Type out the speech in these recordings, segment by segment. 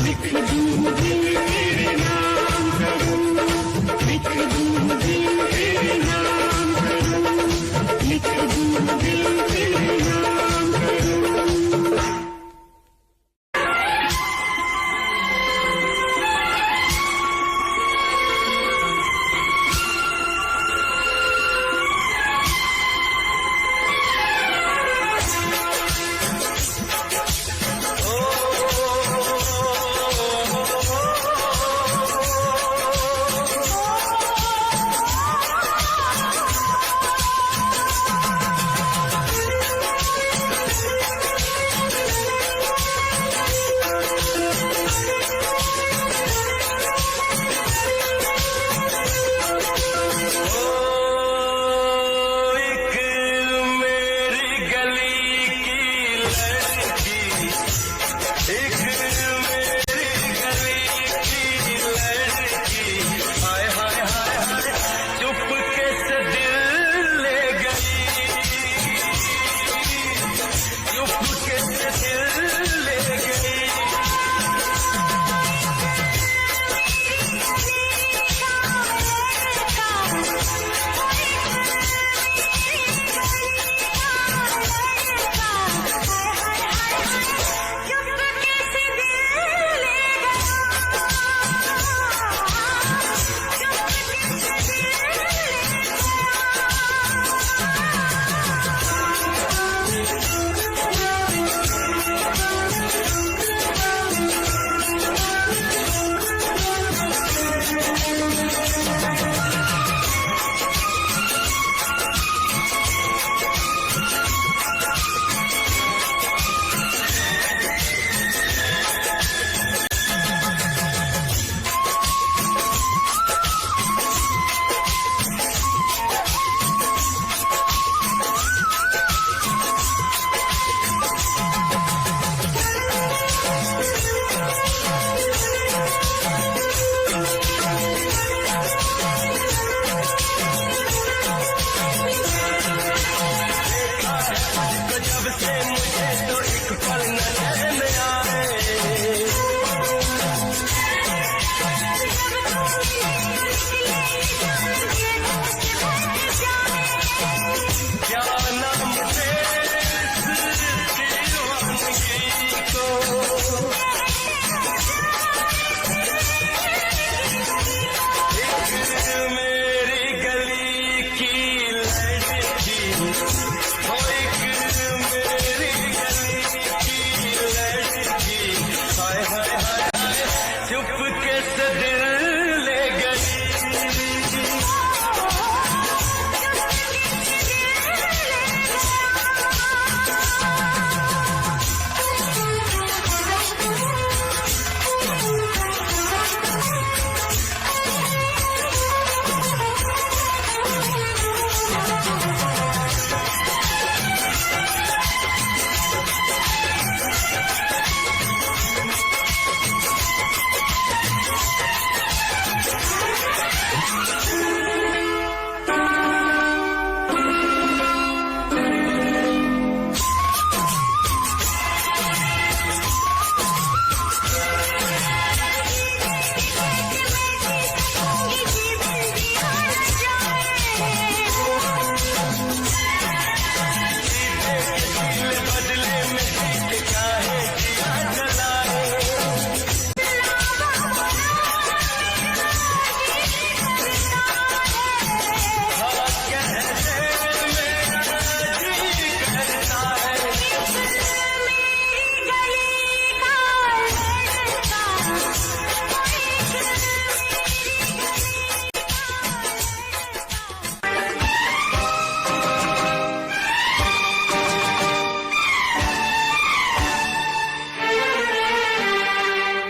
लिख दूं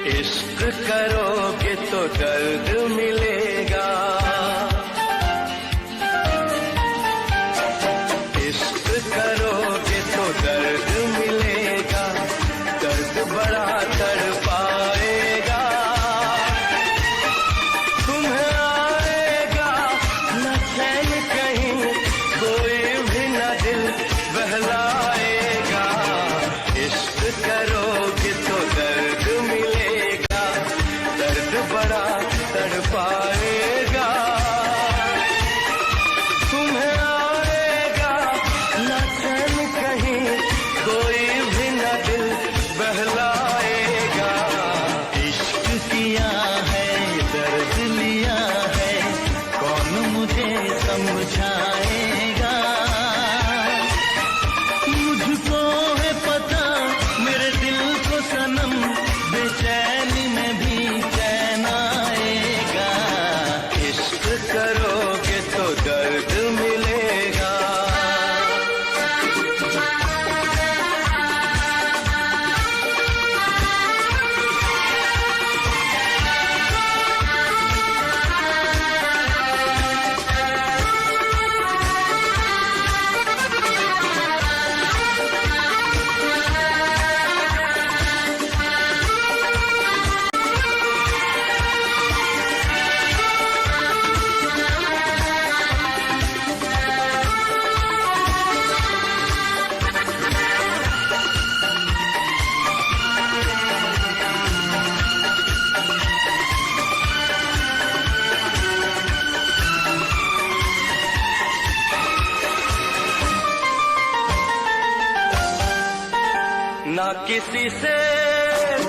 इश्क करोगे तो दर्द मिलेगा, इश्क करोगे तो दर्द मिलेगा, दर्द बड़ा तड़पाएगा। तुम्हें आएगा न चैन कहीं, कोई भी न दिल बहलाएगा। इश्क करोगे तो दर्द मिलेगा, दर्द बड़ा तड़पाएगा। तुम्हें आएगा न चैन कहीं, कोई भी न दिल बहलाएगा। इश्क किया है दर्द लिया है, कौन मुझे समझाएगा। मुझको है पता मेरे दिल को सनम, बेचैनी में भी चैन आएगा। इश्क करोगे तो दर्द मिलेगा। ना किसी से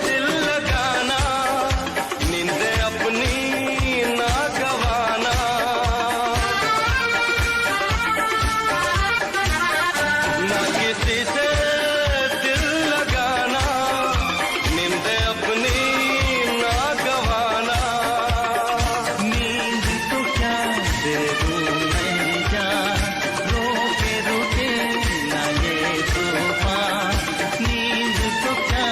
दिल लगाना, नींदे अपनी ना गवाना। ना किसी से दिल लगाना, नींदे अपनी ना गवाना। नींद तो क्या दे दूं मैं जान, रोके रोके ना ये तूफान। नींद तो क्या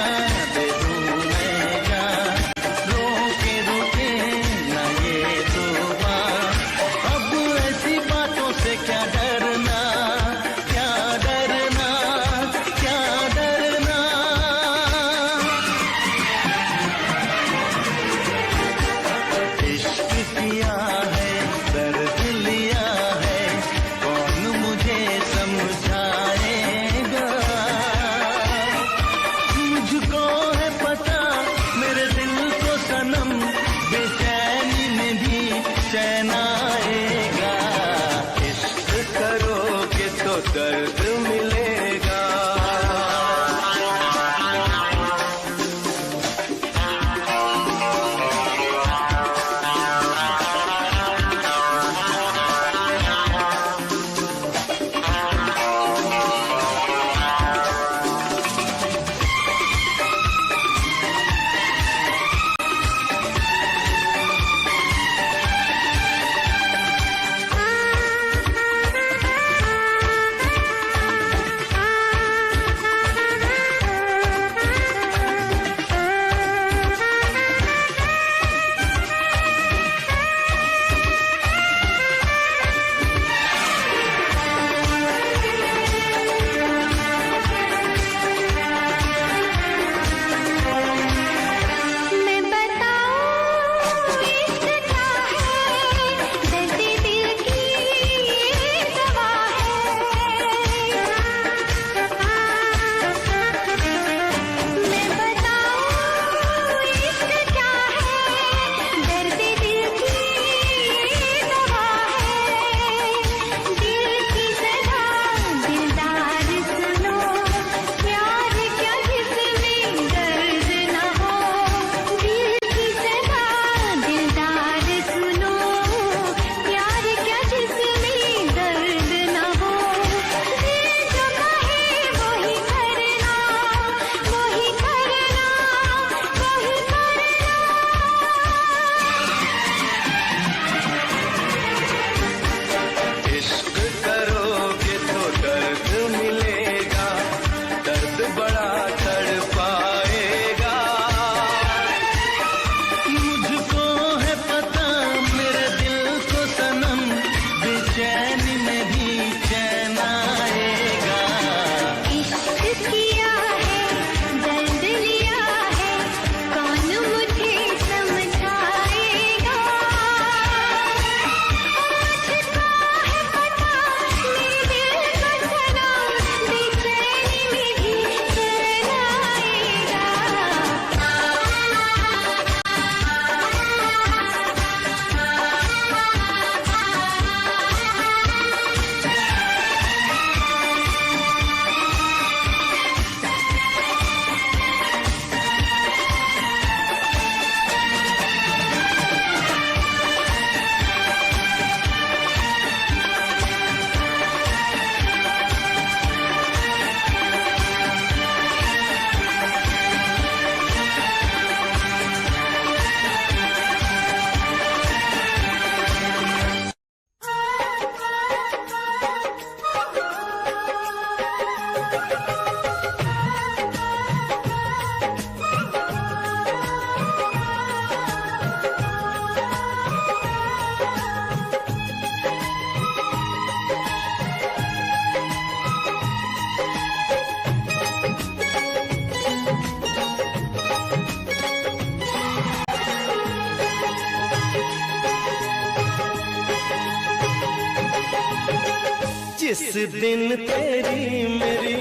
जिस दिन तेरी मेरी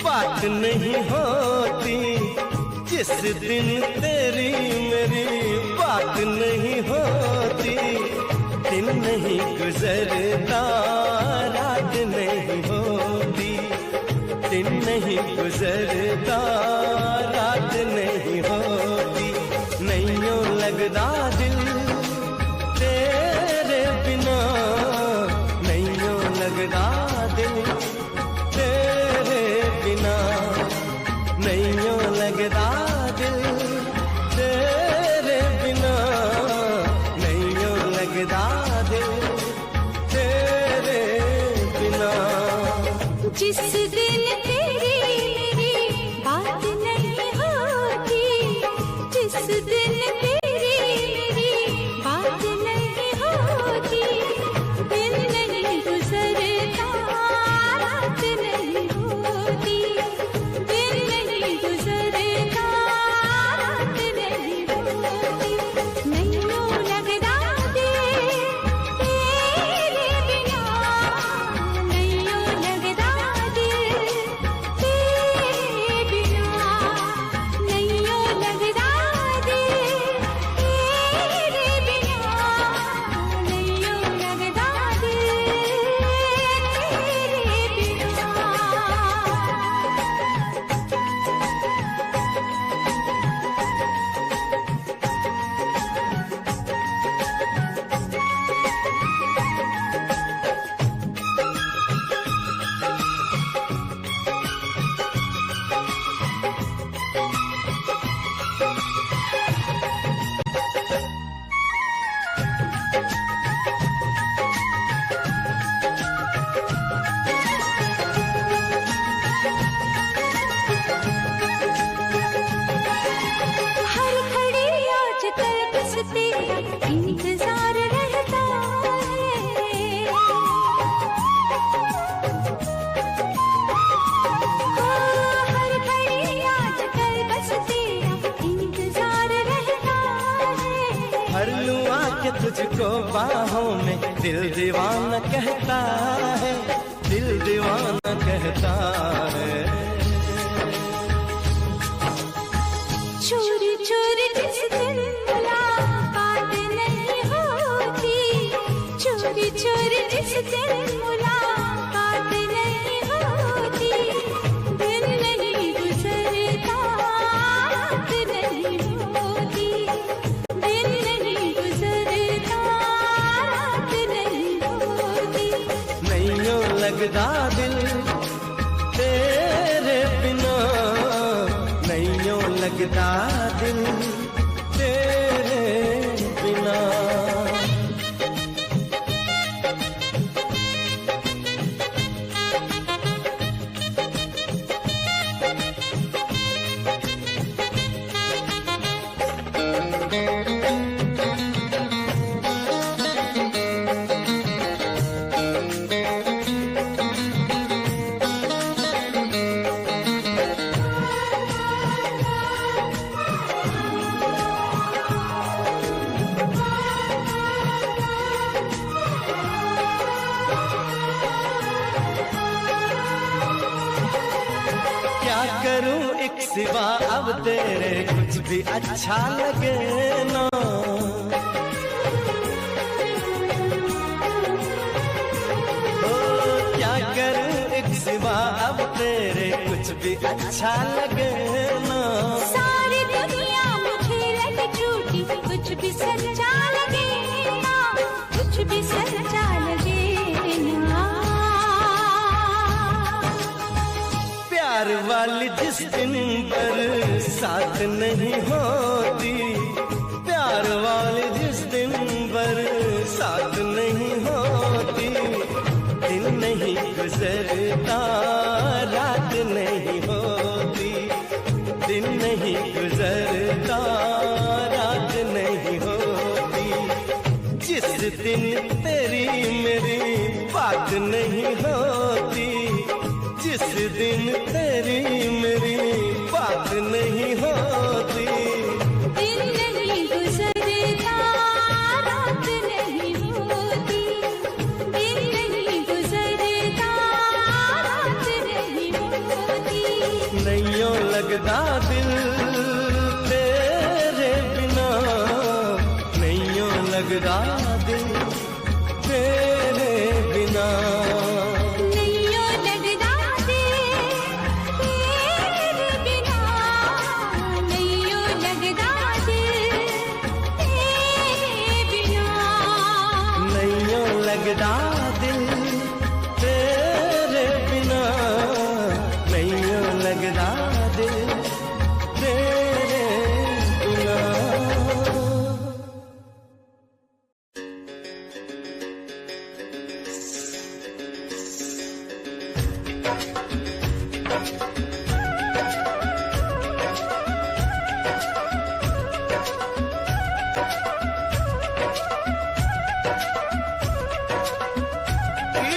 बात नहीं होती, जिस दिन तेरी मेरी बात नहीं होती, दिन नहीं गुजरता रात नहीं होती, दिन नहीं गुजरता रात नहीं होती, नहीं यूं लगदा दिल तेरे बिना, नहीं यूं लगदा दिल तेरे बिना, नहीं यूं लगदा दिल तेरे बिना, नहीं यूं लगदा दिल तेरे बिना। जिस दिन तेरी मेरी बात नहीं होती, जिस दिन तेरी मेरी बात नहीं होती, दिन नहीं गुजरता रात नहीं होती, दिन नहीं गुजरता रात नहीं होती, नहीं यूं लगदा दिल तेरे बिना, नहीं यूं लगदा दिल तेरे बिना, नहीं यूं लगदा दिल तेरे बिना, नहीं यूं लगदा दिल तेरे बिना। हर घड़ी आजकल बस तेरा इंतजार रहता है, हर घड़ी आजकल बस तेरा इंतजार रहता है। हर लूं आके तुझको बाहों में, दिल दीवाना कहता है, दिल दीवाना कहता है। चोरी चोरी जिस दिन मुलाकात नहीं होती, चोरी चोरी जिस दिन मुलाकात नहीं होती, दिन नहीं गुजरता रात नहीं होती, दिन नहीं गुजरता रात नहीं होती, नहीं यूं लगदा दिल तेरे बिना, नहीं यूं लगदा दिल तेरे बिना। क्या करूं एक सिवा अब तेरे कुछ भी अच्छा लगे ना, ओ क्या करूं एक सिवा अब तेरे कुछ भी अच्छा लगे ना। सारी दुनिया मुझे लगे झूठी, कुछ भी सच्चा लगे ना, कुछ भी सच्चा लगे ना। प्यार वाली जिस दिन पर साथ नहीं होती, प्यार वाली जिस दिन पर साथ नहीं होती, दिन नहीं गुजरता रात नहीं होती, दिन नहीं गुजरता रात नहीं होती, जिस दिन तेरी मेरी बात नहीं होती, जिस दिन तेरी मेरी बात नहीं होती, दिन नहीं गुजरता रात नहीं होती, दिन नहीं गुजरता लगदा दिल तेरे बिना। नैयो लगदा दिल तेरे बिना, नैयो लगदा दिल तेरे बिना, नैयो लगदा दिल तेरे बिना, नैयो लगदा दिल तेरे बिना।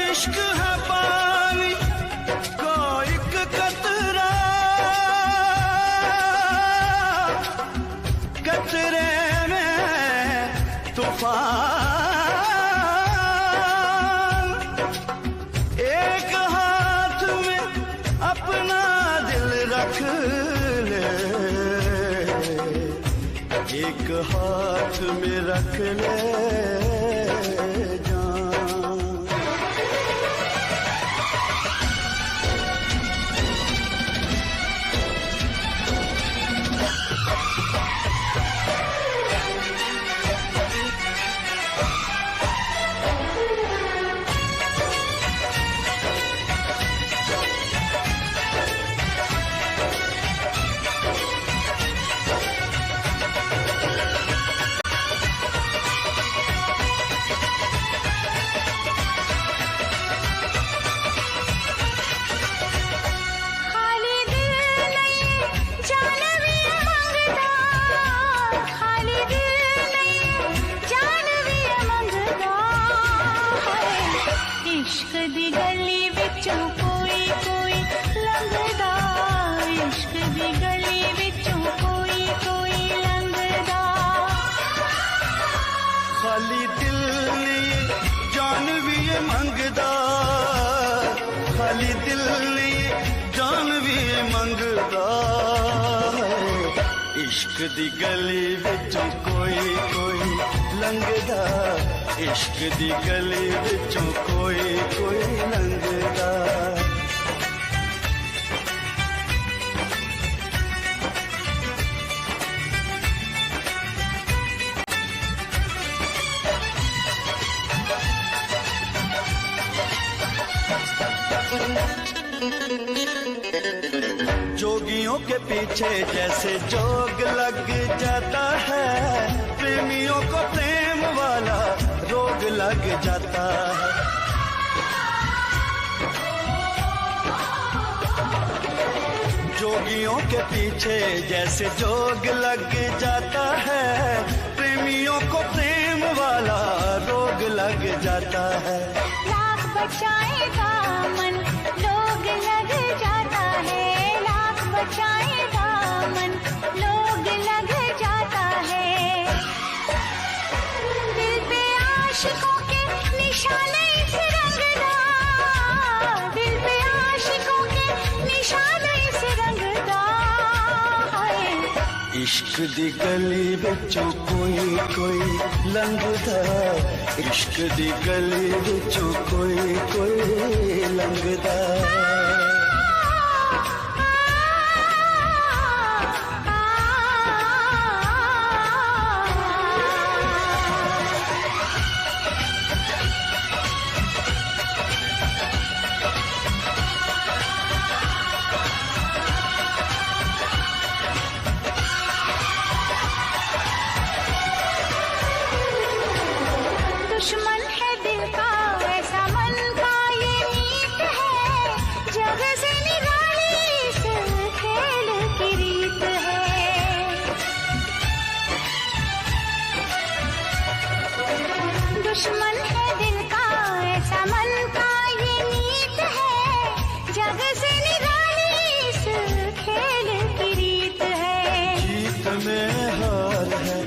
इश्क है पानी का एक कतरा, कतरे में तूफान। एक हाथ में अपना दिल रख ले, एक हाथ में रख ले जान। खाली दिल नहीं जान भी मंगदा, खाली दिल नहीं जान भी मंगदा है। इश्क दी गली विचों कोई कोई लंघदा, इश्क दी गली विचों कोई कोई लंघदा। खाली दिल नहीं जान भी ये मंगदा, खाली दिल नहीं जान भी ये मंगदा है। इश्क दी गली विचों कोई कोई लंघदा, इश्क दी गली विचों कोई कोई लंघदा। जोगियों के पीछे जैसे जोग लग जाता है, प्रेमियों को प्रेम वाला रोग लग जाता है। जोगियों के पीछे जैसे जोग लग जाता है, प्रेमियों को प्रेम वाला रोग लग जाता है। लाख बचाएगा मन लोग लग जाता है, लाख बचाएगा मन लोग लग जाता है। दिल पे आशिकों के निशाने से रंगदा, दिल पे आशिकों के निशाने से रंगदा है। इश्क दी गली विचों कोई कोई लंघदा, इश्क दी गली विचों कोई कोई लंघदा। दुश्मन है दिल का ऐसा मन का ये नीत है, जग से निराली इस खेल की रीत है। दुश्मन है दिल का ऐसा मन का ये नीत है, जग से निराली इस खेल की रीत है। जीत में हार है,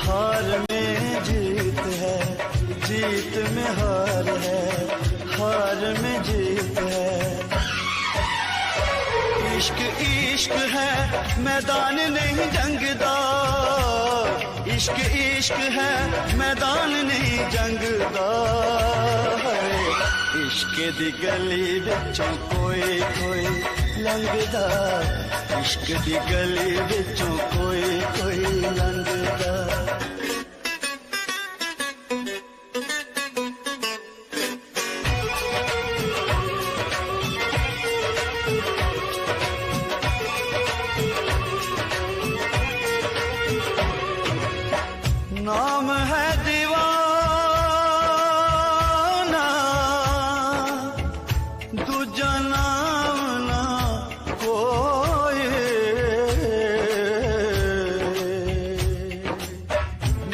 हार में जीत है, जीत में हार है, हार में जीत है। इश्क इश्क है मैदान नहीं जंगदा, इश्क इश्क है मैदान नहीं जंग दा इश्क दी गली विचों कोई कोई लंघदा इश्क दी गली विचों कोई कोई लंघदा नाम है दीवाना दूजा नाम ना कोई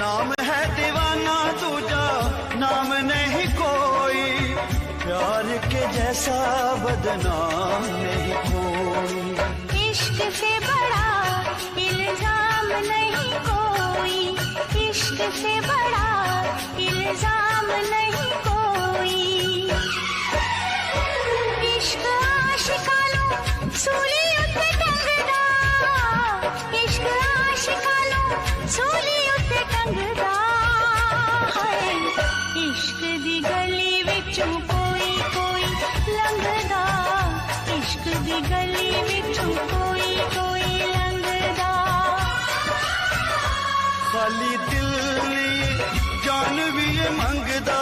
नाम है दीवाना दूजा नाम नहीं कोई प्यार के जैसा बदनाम नहीं कोई इश्क से बड़ा इल्जाम नहीं कोई इश्क से बड़ा इल्जाम नहीं कोई इश्क आशिकानो सूली उत्ते टंगदा इश्क आशिकानो सूली उत्ते टंगदा इश्क दी गली विचों कोई कोई लंघदा इश्क दी गली विचों कोई कोई लंघदा खाली दिल नहीं जान भी ये मंगदा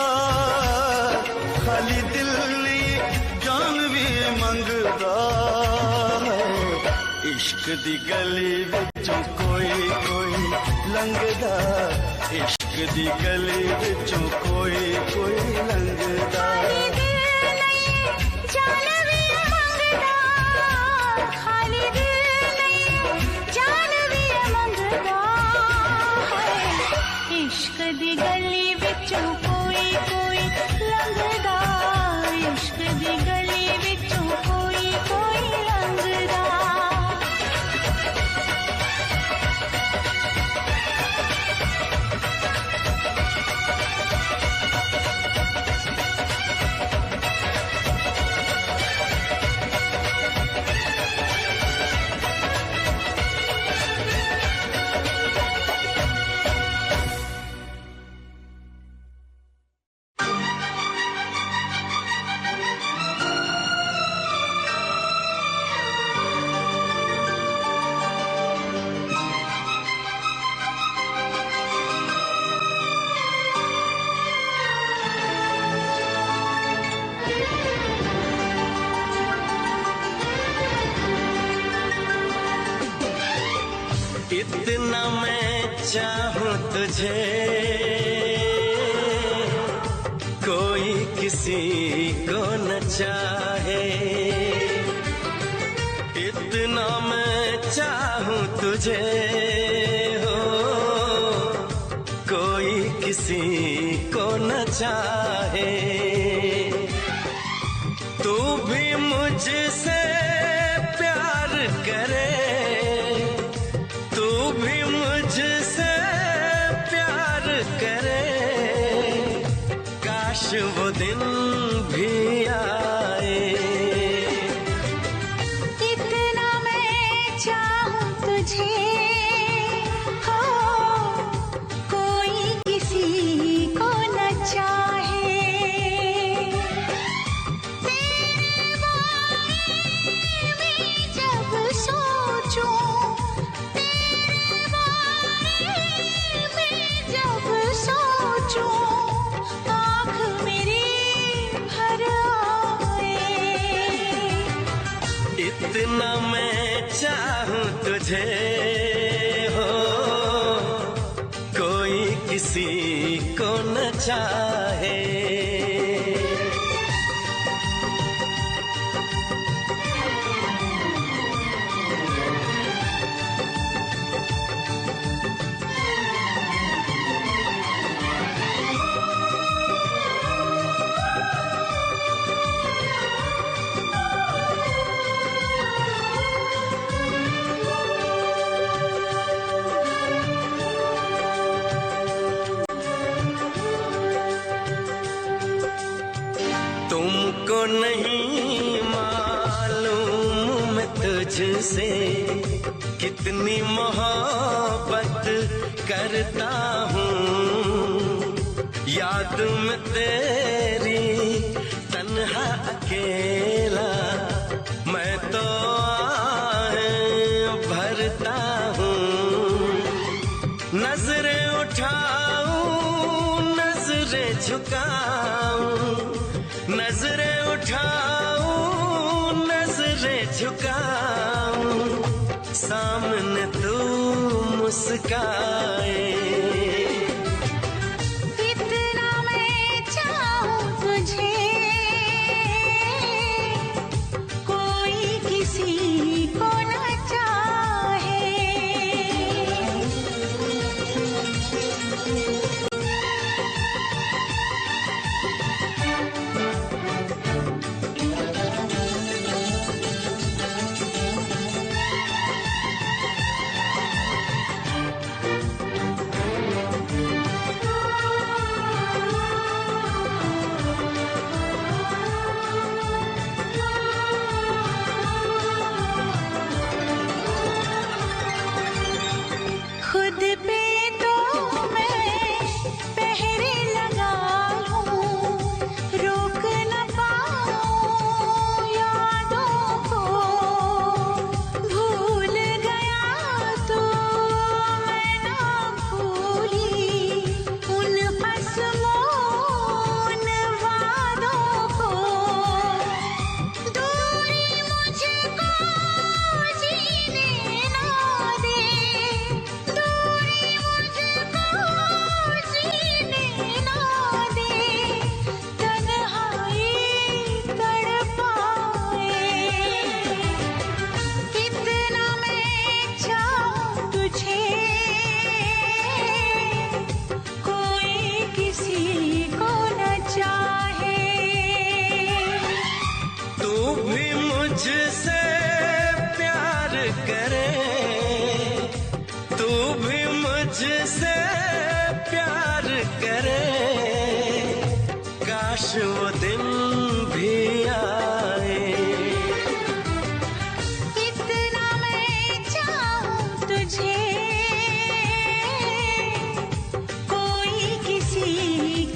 खाली दिल नहीं जान भी ये मंगदा इश्क दी गली विचों कोई कोई लंघदा इश्क दी गली विचों कोई कोई लंघदा खाली दिल नहीं जान भी मंगदा इश्क दी गली विचों कोई कोई लंघदा इश्क दी गली विचों कोई कोई लंघदा इतना मैं चाहूं तुझे कोई किसी को न चाहे इतना मैं चाहूं तुझे हो कोई किसी को न चाहे तू भी मुझसे प्यार करे मुझसे प्यार करे काश वो दिन भी आए इतना मैं चाहूं तुझे हो कोई किसी को न चाहे तेरे बारे में जब सोचूं आँख मेरी भर आए इतना मैं चाहूं तुझे हो कोई किसी को न चाहे तुमको नहीं मालूम मैं तुझसे कितनी मोहब्बत करता हूँ, याद में तेरी तन्हा अकेला मैं तो आहें भरता हूँ। नजरें उठाऊं नजरें झुकाऊं, नजरें उठाऊं नजरें झुकाऊं, सामने तू मुस्काए। इतना मैं चाहूं तुझे, कोई किसी को न चाहे। खुद पे तो मैं पहरे लगा लूं, रोक न पाऊं यादों को। भूल गया तो मैं ना भूली उन कसमों उन वादों को। दूरी मुझको जीने ना दे, दूरी मुझको जीने ना दे, तन्हाई तड़पाए। कितना मैं चाहूं तुझे, कोई किसी को न चाहे। तू भी मुझसे प्यार करे, तू भी मुझसे प्यार करे, काश वो दिन भी आए। इतना मैं चाहूं तुझे, कोई किसी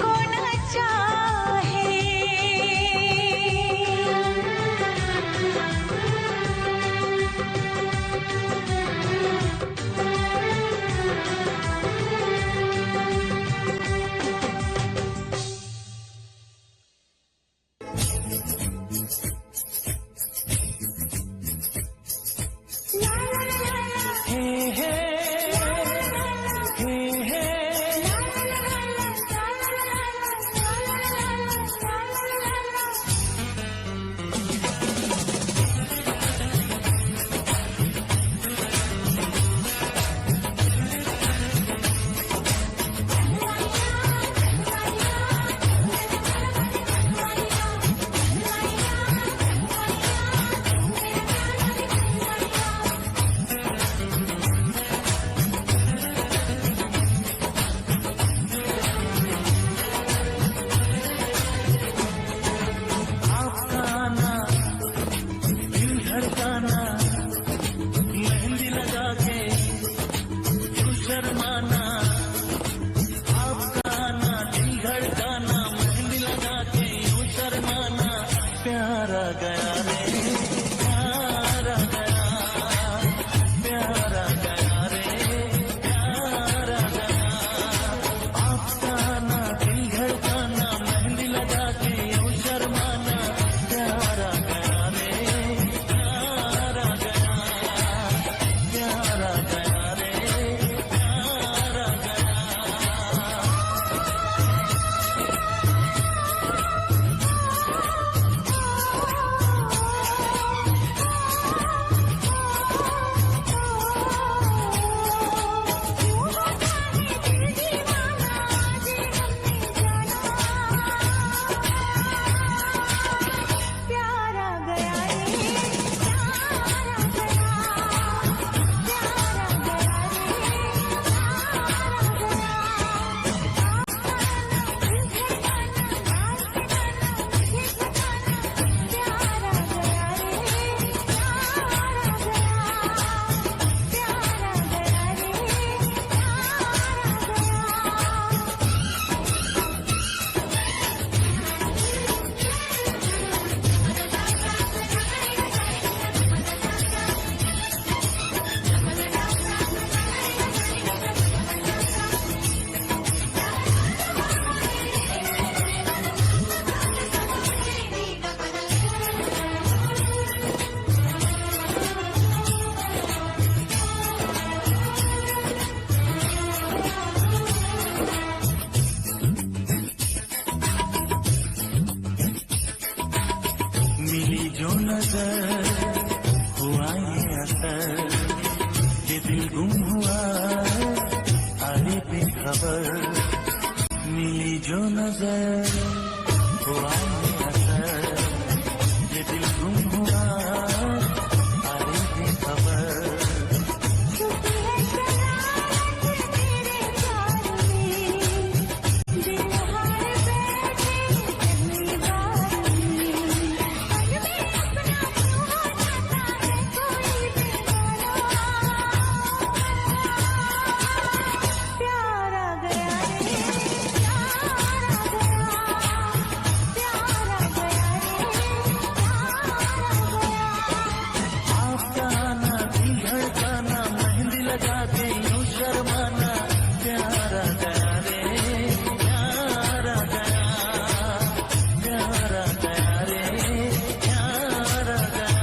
को न चाहे। खबर, मिली जो नजर हुआ ये असर, ये दिल गुम हुआ आई बेखबर। छुपी है शरारत तेरे प्यार में, दिल हार बैठे पहली बार में। मन में अपना क्यों हो जाता है कोई बेपरवाह। प्यार आ गया रे, प्यार आ गया, प्यार आ गया रे, प्यार आ गया। आपका आना दिल धड़काना, मेहंदी लगा के यूं शर्माना, प्यार आ गया रे, प्यार आ गया, प्यार आ गया रे, प्यार आ गया।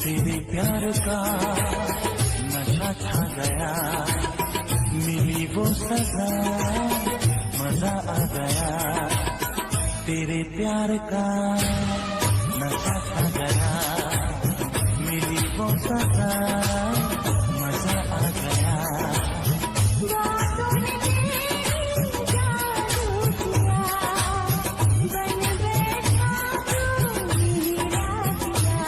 तेरे प्यार का नशा छा गया, मिली वो सजा मजा आ गया। तेरे प्यार का नशा छा गया, मिली वो सजा मजा आ गया। बातों ने मेरी जादू किया, बन बैठा तू मेरा दिया।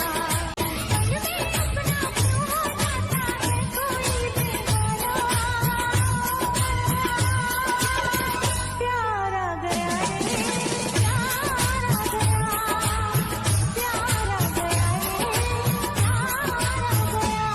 मन में अपना क्यों हो जाता है कोई बेपरवाह। प्यार आ गया रे, प्यार आ गया, प्यार आ गया रे, प्यार आ गया।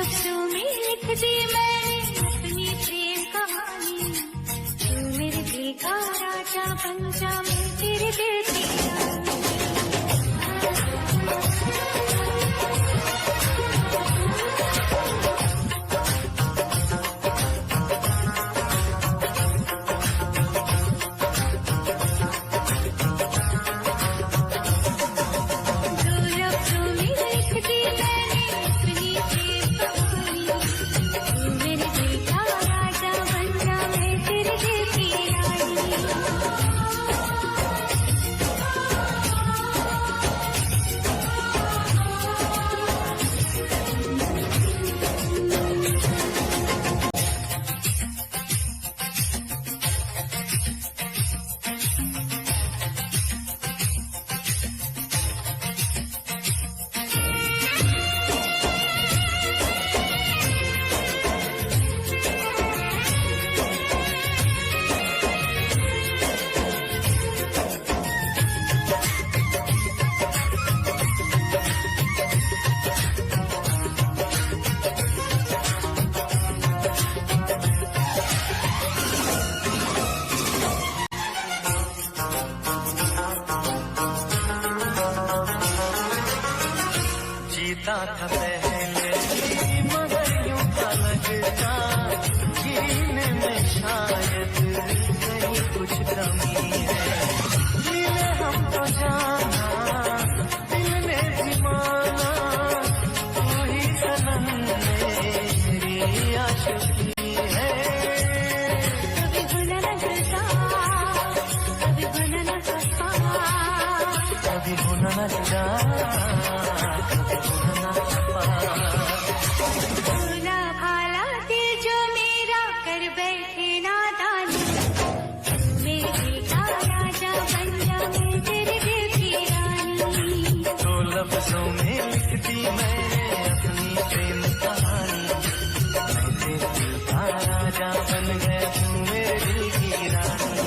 लफ्जों में लिख दी मैंने अपनी प्रेम कहानी। तू मेरे दिल का राजा बन जा, मैं तेरे दिल की रानी। जीता था पहले मगर यूं था लगता, जीने में शायद कहीं कुछ कमी है। मिले हम तो जाना, दिल ने भी माना, तू ही सनम मेरी आशिकी है। कभी भूला न जुदा, कभी भूला न खफा, कभी भूला न जुदा, भूला भाला दिल जो मेरा कर बैठे नादानी। मेरे दिल का राजा बन जा, मैं तेरे दिल की रानी। तो लफ्जों में लिखती मैंने अपनी प्रेम कहानी। मैं तेरे दिल का राजा बन गया, तू मेरे दिल की रानी।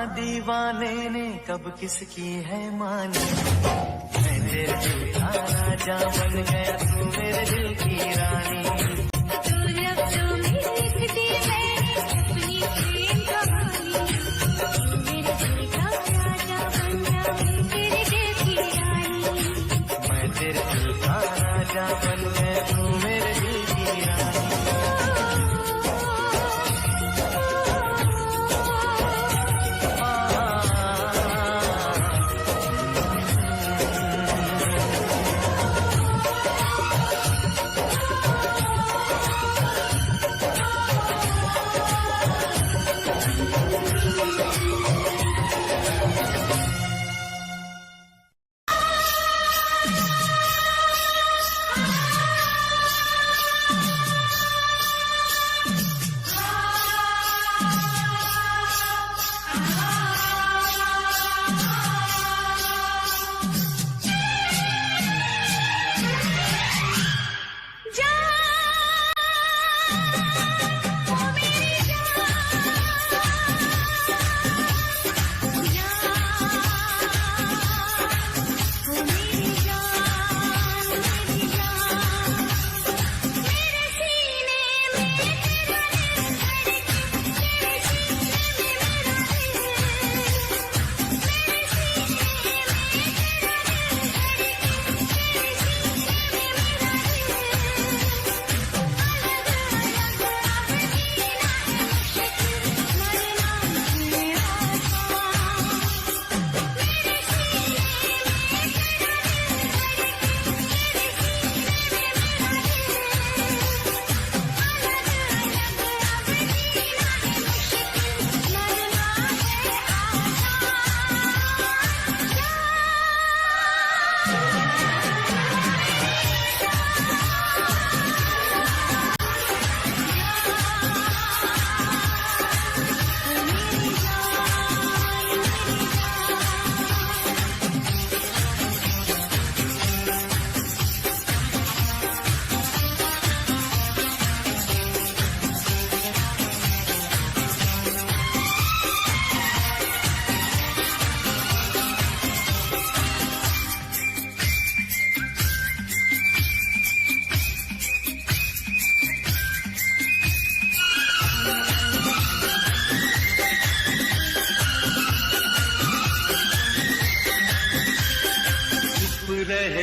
दीवाने ने कब किसकी है मानी। मैं तेरे दिल का राजा बन गया, तू मेरे दिल की रानी। तू लफ्जों में लिख दी मैंने अपनी प्रेम कहानी। तू मेरे दिल का राजा बन जा, मैं तेरे दिल की रानी। मैं तेरे दिल का राजा बन गया, तू मेरे दिल की रानी।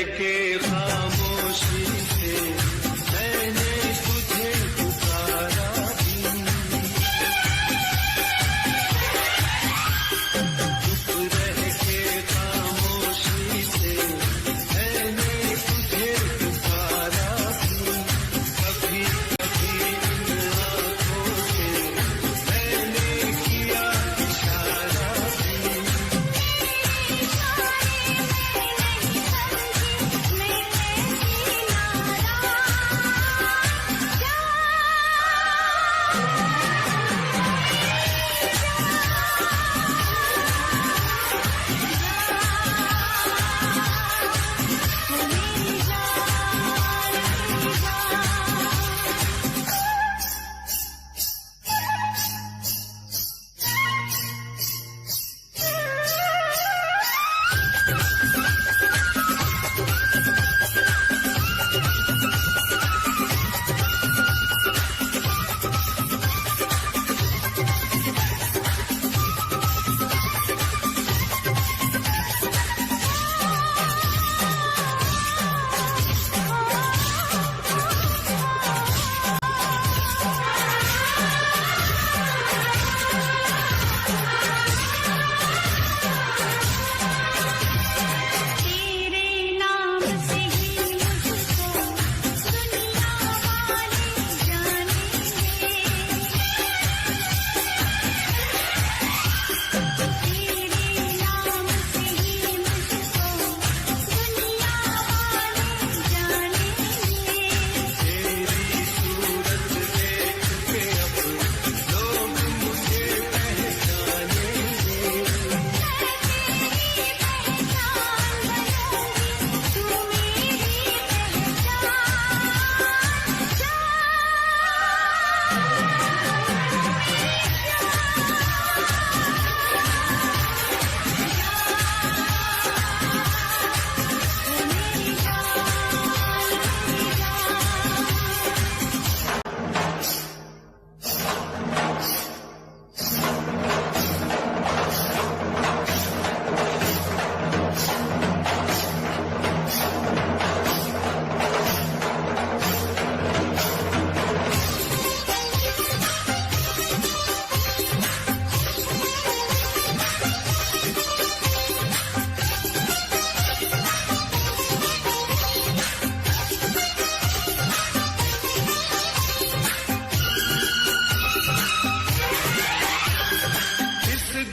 के खामोशी से मैंने तुझे पुकारा भी, चुप रह के खामोशी से मैंने तुझे पुकारा भी, कभी कभी इन आँखों से मैंने किया इशारा भी।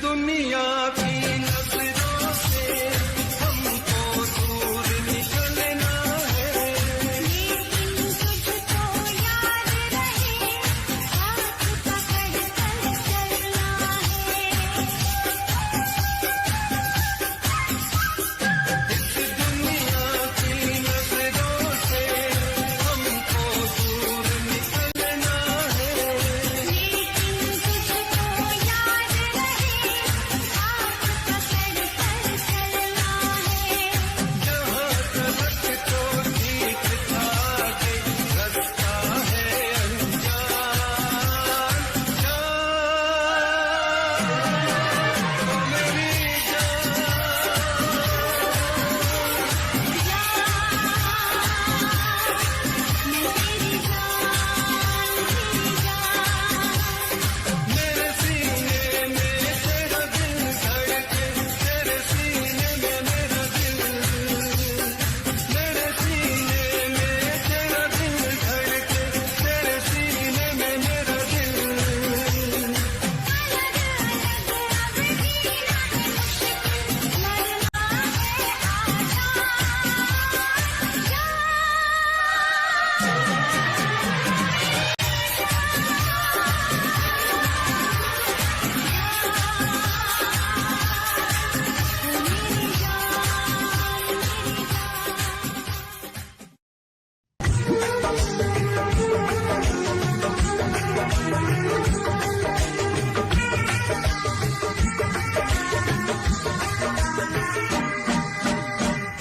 दुनिया की नजरों से हमको दूर निकलना है, लेकिन तुझको याद रहे हाथ पकड़ कर चलना है। इस दुनिया की नजरों से हमको दूर निकलना है, लेकिन तुझको याद रहे हाथ पकड़ कर चलना है। जहाँ तलक तो ठीक था कि रास्ता है अनजान, मेरी मेरे सीने में तेरा दिल धड़के, तेरे सीने में मेरा दिल, मेरे सीने में तेरा दिल धड़के, तेरे सीने में मेरा दिल।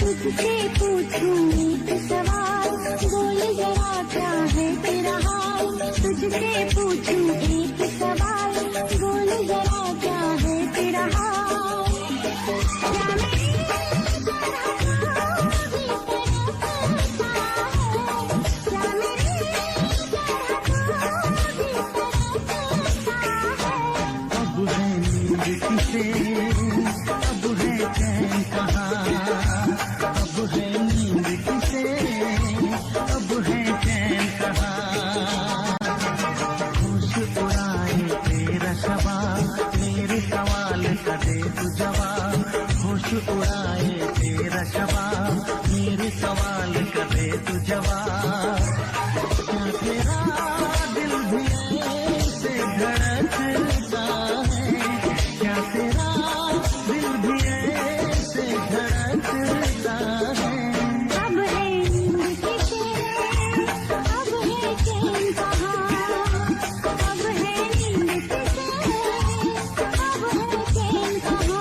तुझसे पूछूं एक सवाल, बोल जरा क्या है तेरा हाल। तुझसे पूछूं एक सवाल, बोल जरा क्या है तेरा हाल। क्या मेरी तरह किसे, अब है चैन कहाँ, अब है नींद किसे, अब है चैन कहाँ। होश उड़ाए तेरा सवाल, मेरे सवाल का दे तू जवाब। होश उड़ाए तेरा सवाल, मेरे सवाल का दे तू जवाब। क्या तेरा दिल भी ऐसे धड़कता है, क्या तेरा दिल भी ऐसे धड़कता है। अब है नींद किसे, अब है चैन कहाँ, अब है नींद किसे, अब है चैन कहाँ।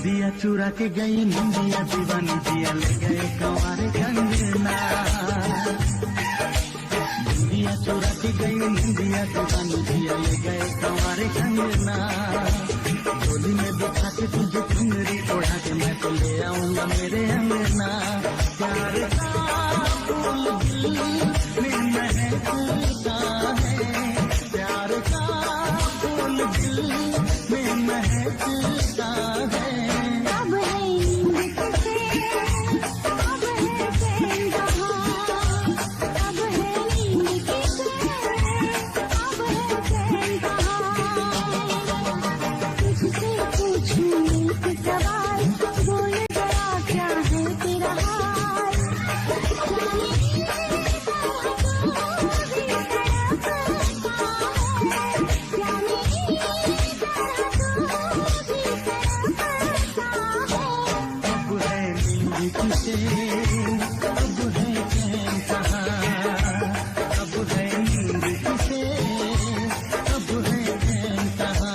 दिया चुरा के गई निंदिया दीवानी, दिया ले गए कंवारे कंगना। दिया चुरा के गई निंदिया दीवानी, दिया ले गए कंवारे कंगना। डोली में बिठा के तुझे चुनरी ओढ़ा के मैं तो ले आऊंगा मेरे अंगना। प्यार का फूल दिल में महकता है, प्यार का फूल दिल में महकता है। अब है नींद किसे, अब है चैन कहाँ, अब है नींद किसे, अब है चैन कहाँ। तुझसे पूछूं एक सवाल, बोल जरा क्या है तेरा हाल। जाने अब है नींद किसे, अब है चैन कहाँ, अब है नींद किसे, अब है चैन कहाँ।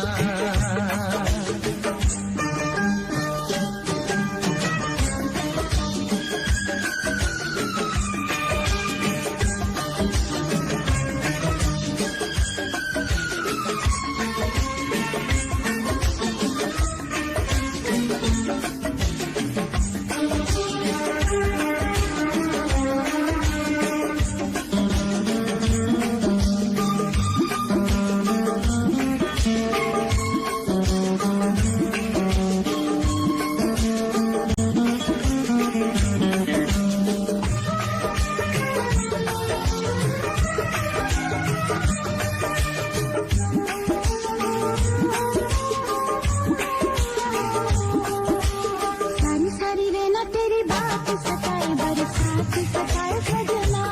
सारी सारी रहना तेरी बात सताए, बरसात सताए सजना।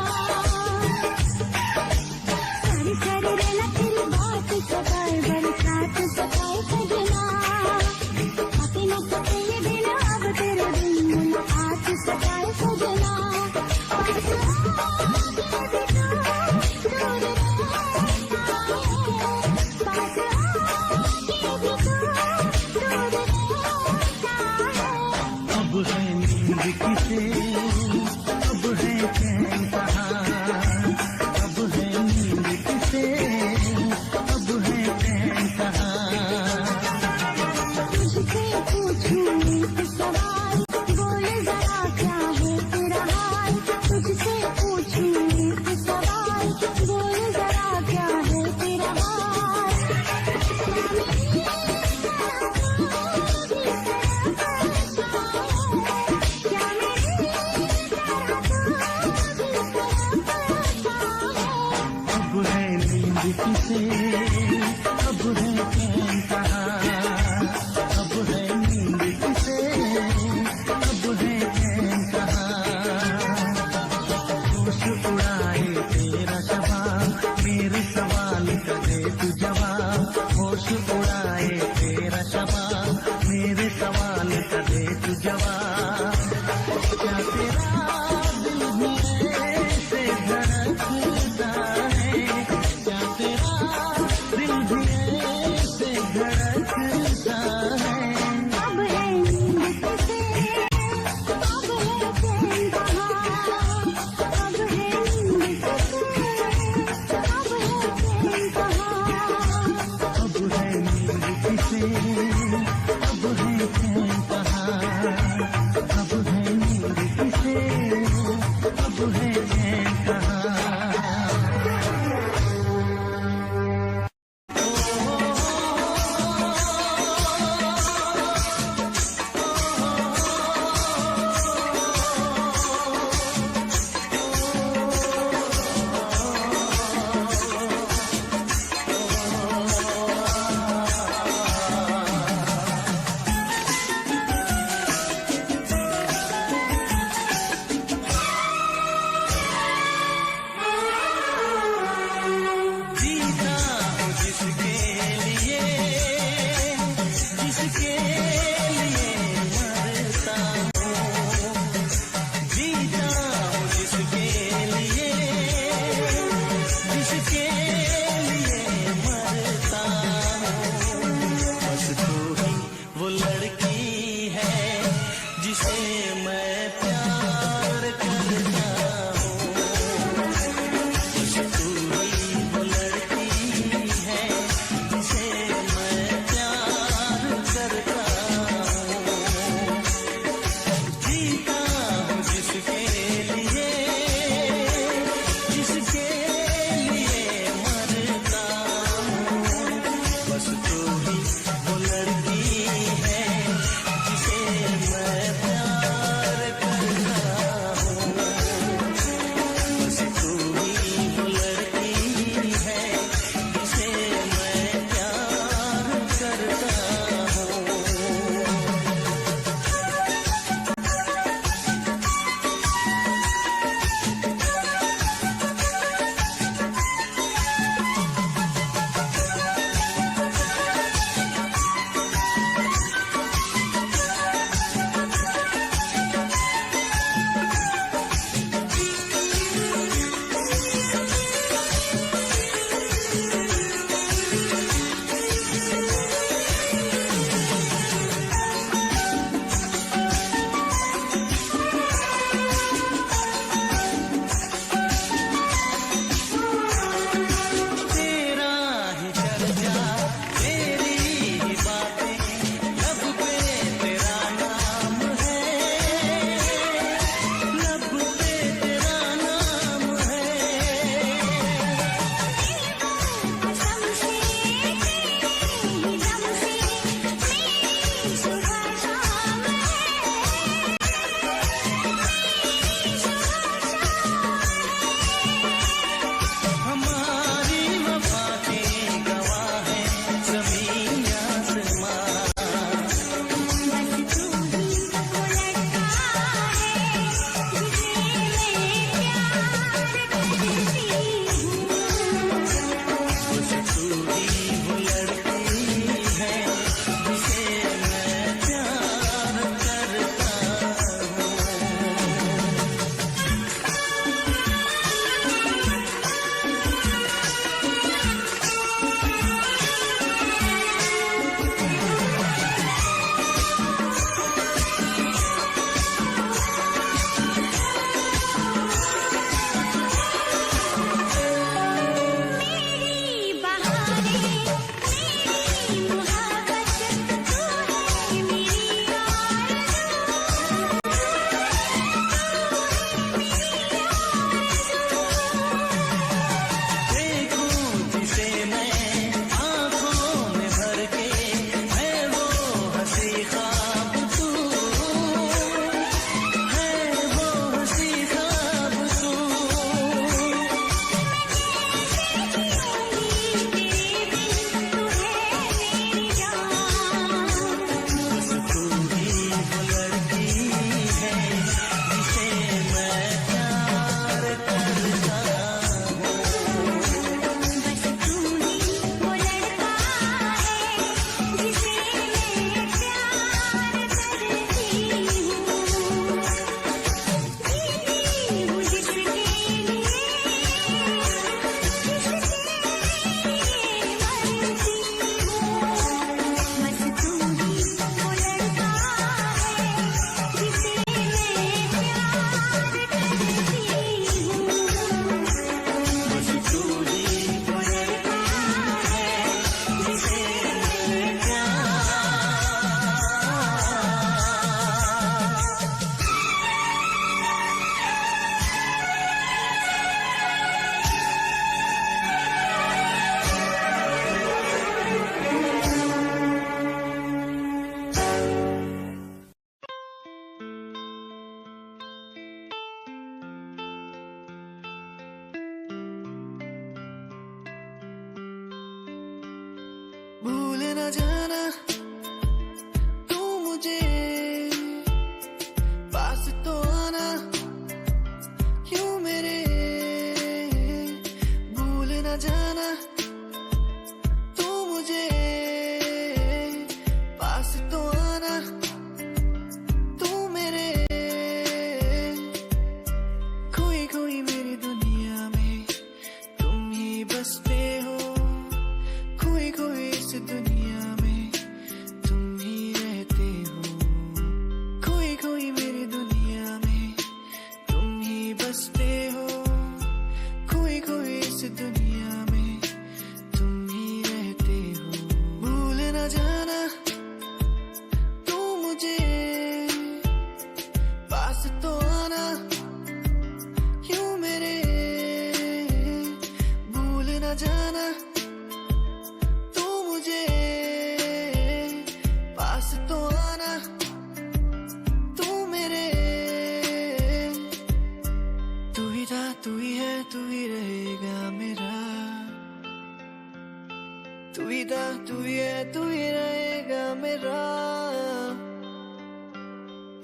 सारी सारी रहना तेरी बात सताए, बरसात सताए सजना। आते न सके ये दिन, अब तेरे दिन मुलाकात सताए सजना। पास आके भी तो दूर रहता है, पास आके भी तो दूर रहता है। अब है नींद किसे, अब है चैन कहाँ, अब है नींद किसे, अब है चैन कहाँ। तुझसे पूछूं एक सवाल, बोल जरा क्या है तेरा हाल। तुझसे पूछूं एक सवाल, बोल जरा क्या है तेरा हाल। क्या मेरी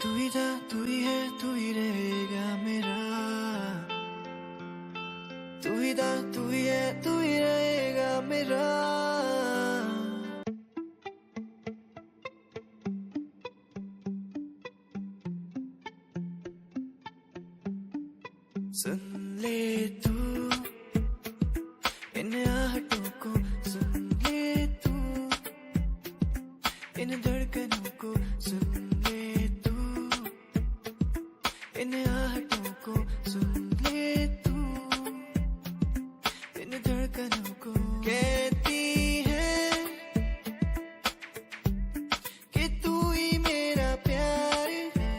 तू ही था, तू ही है, तू ही रहेगा मेरा। तू ही था, तू ही है, तू ही रहेगा मेरा। सुन ले तू इन आहटों को, सुन ले तू इन धड़कनों को, सुन ले तू इन आहटों को, सुन ले तू इन धड़कनों को। कहती है कि तू ही मेरा प्यार है,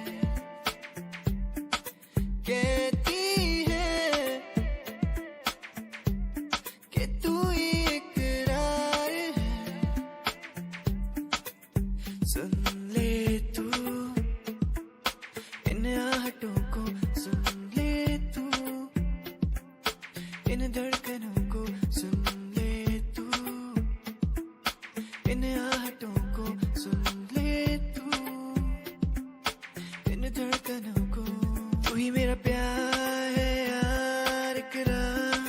कहती सुन ले तू इन आहटों को, सुन ले तू इन धड़कनों को, सुन ले तू इन आहटों को, सुन ले तू इन धड़कनों को। तू ही मेरा प्यार है यार इकरार,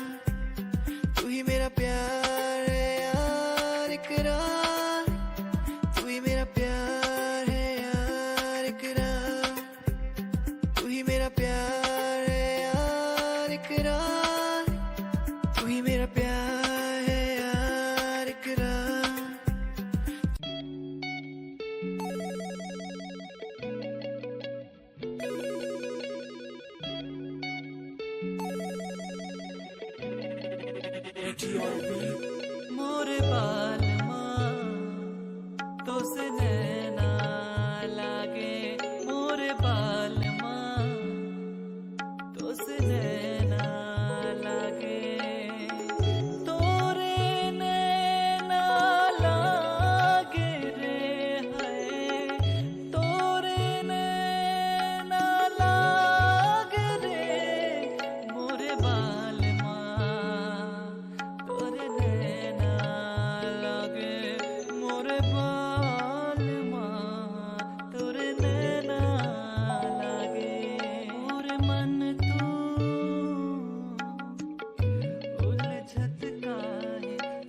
तू ही मेरा प्यार है यार इकरार, तू ही मेरा प्यार है यार इकरार, तू ही मेरा प्यार है यार इकरार, तू ही मेरा प्यार है यार इकरार। मोरे बाल तो से नैना लागे, मोरे बाल तो से नैना लागे, तोरे नैना लागे रे है, तोरे नैना लागे रे, मोरे बाल तोरे नैना लागे, मोरे बाल तोरे नैना लागे। मोरे मन तू उलझत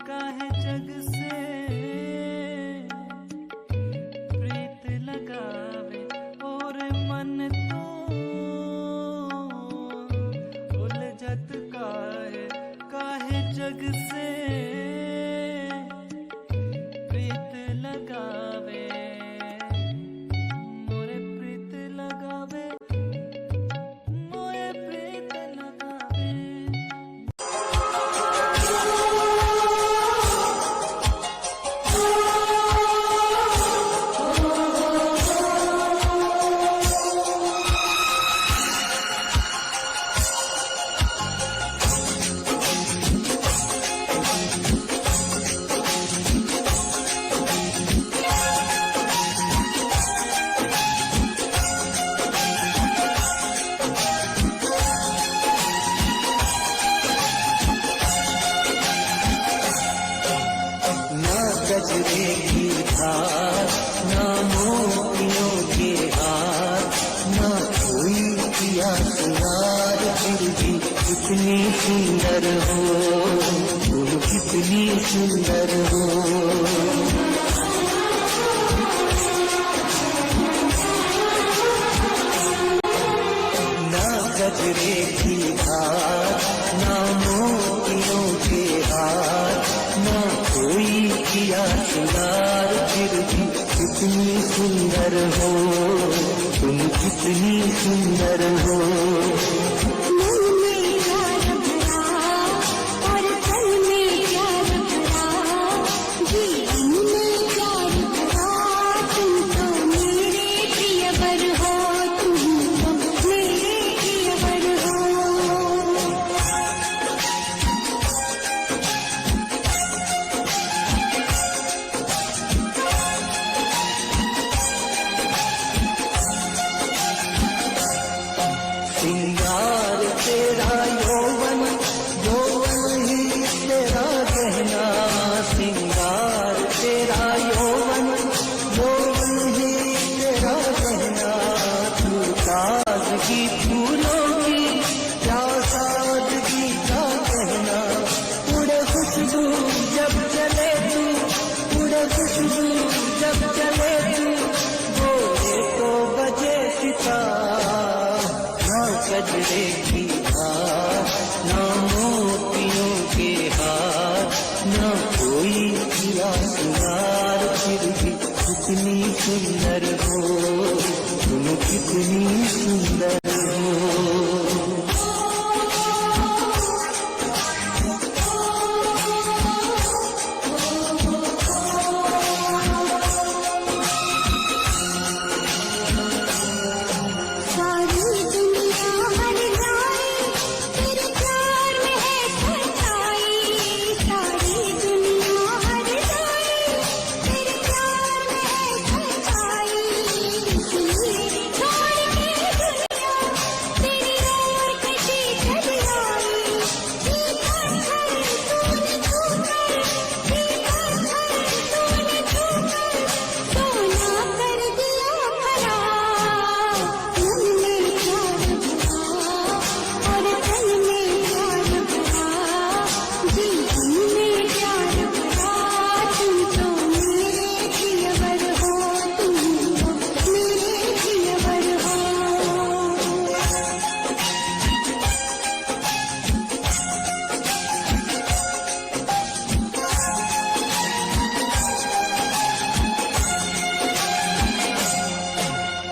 काहे जग से, प्रीत लगावे और मन तू उलझत काहे जग से, प्रीत लगावे मोरे प्रीत लगावे, मोरे प्रीत लगावे। ना गजरे की धार, ना मोतियों के हार, ना कोई किया सिंगार, फिर भी कितनी सुंदर हो तुम, कितनी सुंदर हो। ना गजरे की धार, ना मोतियों के हार, ना कोई किया सिंगार, फिर भी कितनी सुंदर हो तुम, कितनी सुंदर हो। मन में प्यार भरा और तन में प्यार भरा, जीवन में प्यार भरा, तुम तो मेरे प्रियवर हो, तुम तो मेरे प्रियवर हो। सिंगार सुंदर हो, तुम कितनी सुंदर हो। सारी दुनिया हर जाए तेरे प्यार में है सच्चाई, सारी दुनिया हर जाए तेरे प्यार में है सच्चाई। इसलिए छोड़ के दुनिया तेरी ओर कशी चली आई, जी पत्थर तूने छूकर, जी पत्थर तूने छूकर सोना कर दिया भला। मन में प्यार भरा और तन में प्यार भरा, जीवन में प्यार भरा। तुम तो मेरे जियवर हो, तुम तो मेरे जियवर हो।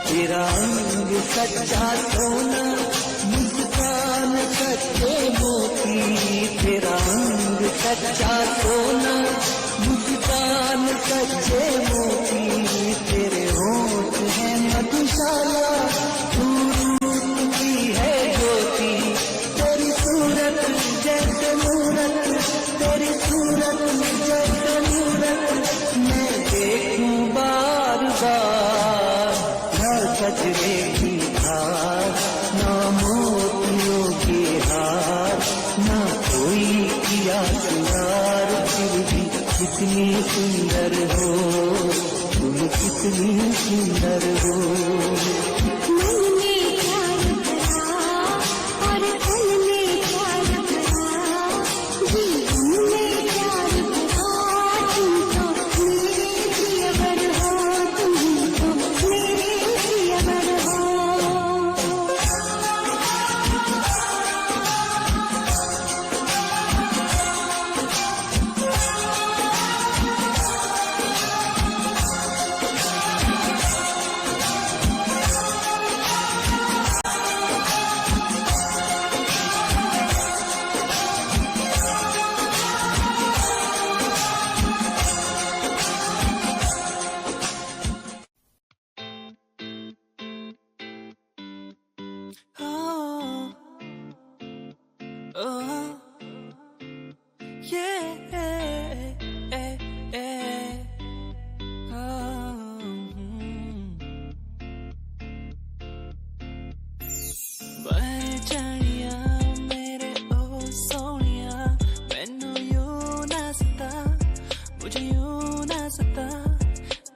तेरा रंग सच्चा सोना, मुस्कान सच्चे मोती। तेरा रंग सच्चा सोना, मुस्कान सच्चे मोती। तेरे होठ है मधुशाला, तू रूप की है ज्योति। तेरी सूरत जैसे मूरत, तेरी सूरत जैसे मूरत मैं देखूं बार बार। न सजरे की हार, न मोतियों के हार, न कोई किया सिंगार, फिर भी कितनी सुंदर हो, तुम कितनी सुंदर हो। मन में प्यार भरा और तन में प्यार भरा, जीवन में प्यार भरा। तुम तो मेरे जियवर हो, तुम तो मेरे जियवर हो। Oh, oh, yeah, बरछड़ियां मेरे ओ सोनिया, मैनू यूं ना सता, मुझे यूं ना सता।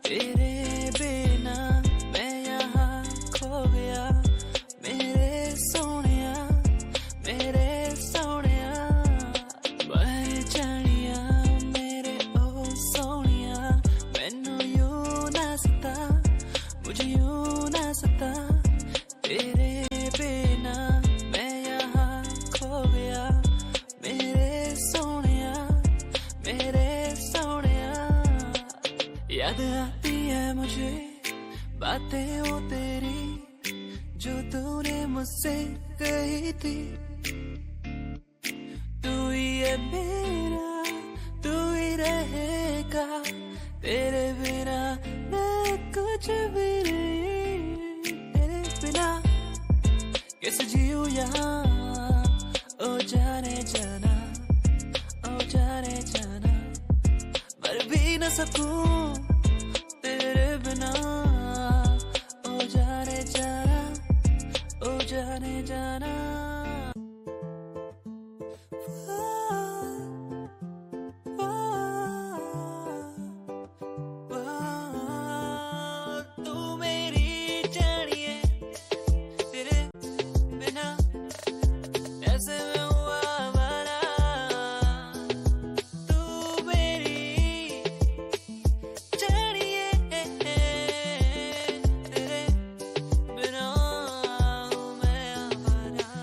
तेरे बिना मैं यहाँ खो गया, मेरे सोनिया, मेरे सोनिया। बरछड़ियां मेरे ओ सोनिया, मैनू यूं ना सता, मुझे यूं ना सता। तेरे बिना मैं यहाँ खो गया, मेरे सोनिया, मेरे सोनिया। याद आती है मुझे बातें वो तेरी, जो तूने मुझसे कही थी। तू ही है मेरा, तू ही रहेगा, तेरे बिना मैं कुछ भी नहीं। तेरे बिना कैसे जीऊं यहाँ, ओ जाने जाना, ओ जाने जाना। मर भी न सकूं तेरे बिना, ओ जाने जाना, ओ जाने जाना। तू मेरी जानिए, तेरे बिना ऐसे में हुआ बना। तू मेरी जानिए, तेरे बिना मैं आवारा।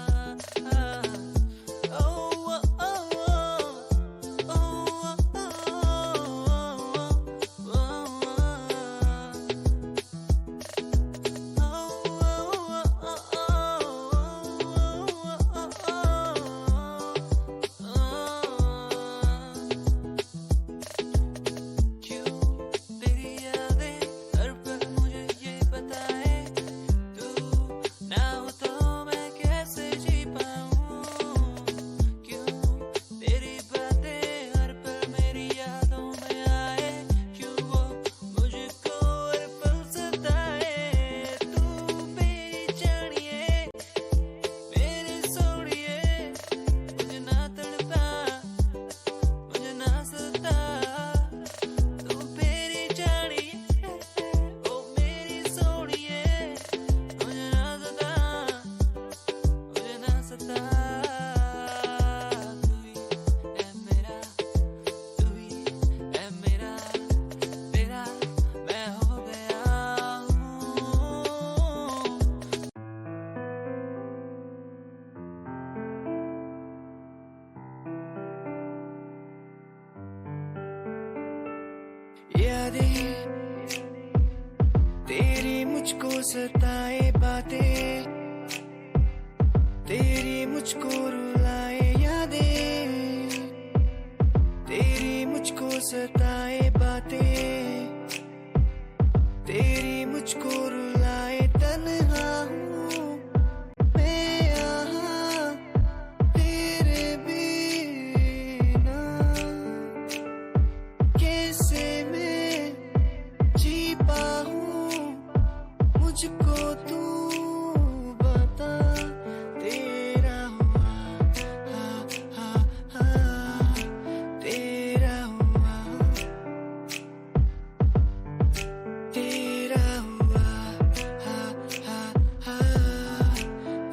सताए बातें, तेरी मुझको रुलाए यादें, तेरी मुझको सताए बातें, तेरी मुझको रुलाए। तन्हा हूँ मैं यहाँ तेरे बिना, कैसे मैं जी पाऊँ, मुझको तू बता। तेरा हुआ हा हा हा, तेरा हुआ, तेरा हुआ हा हा हा,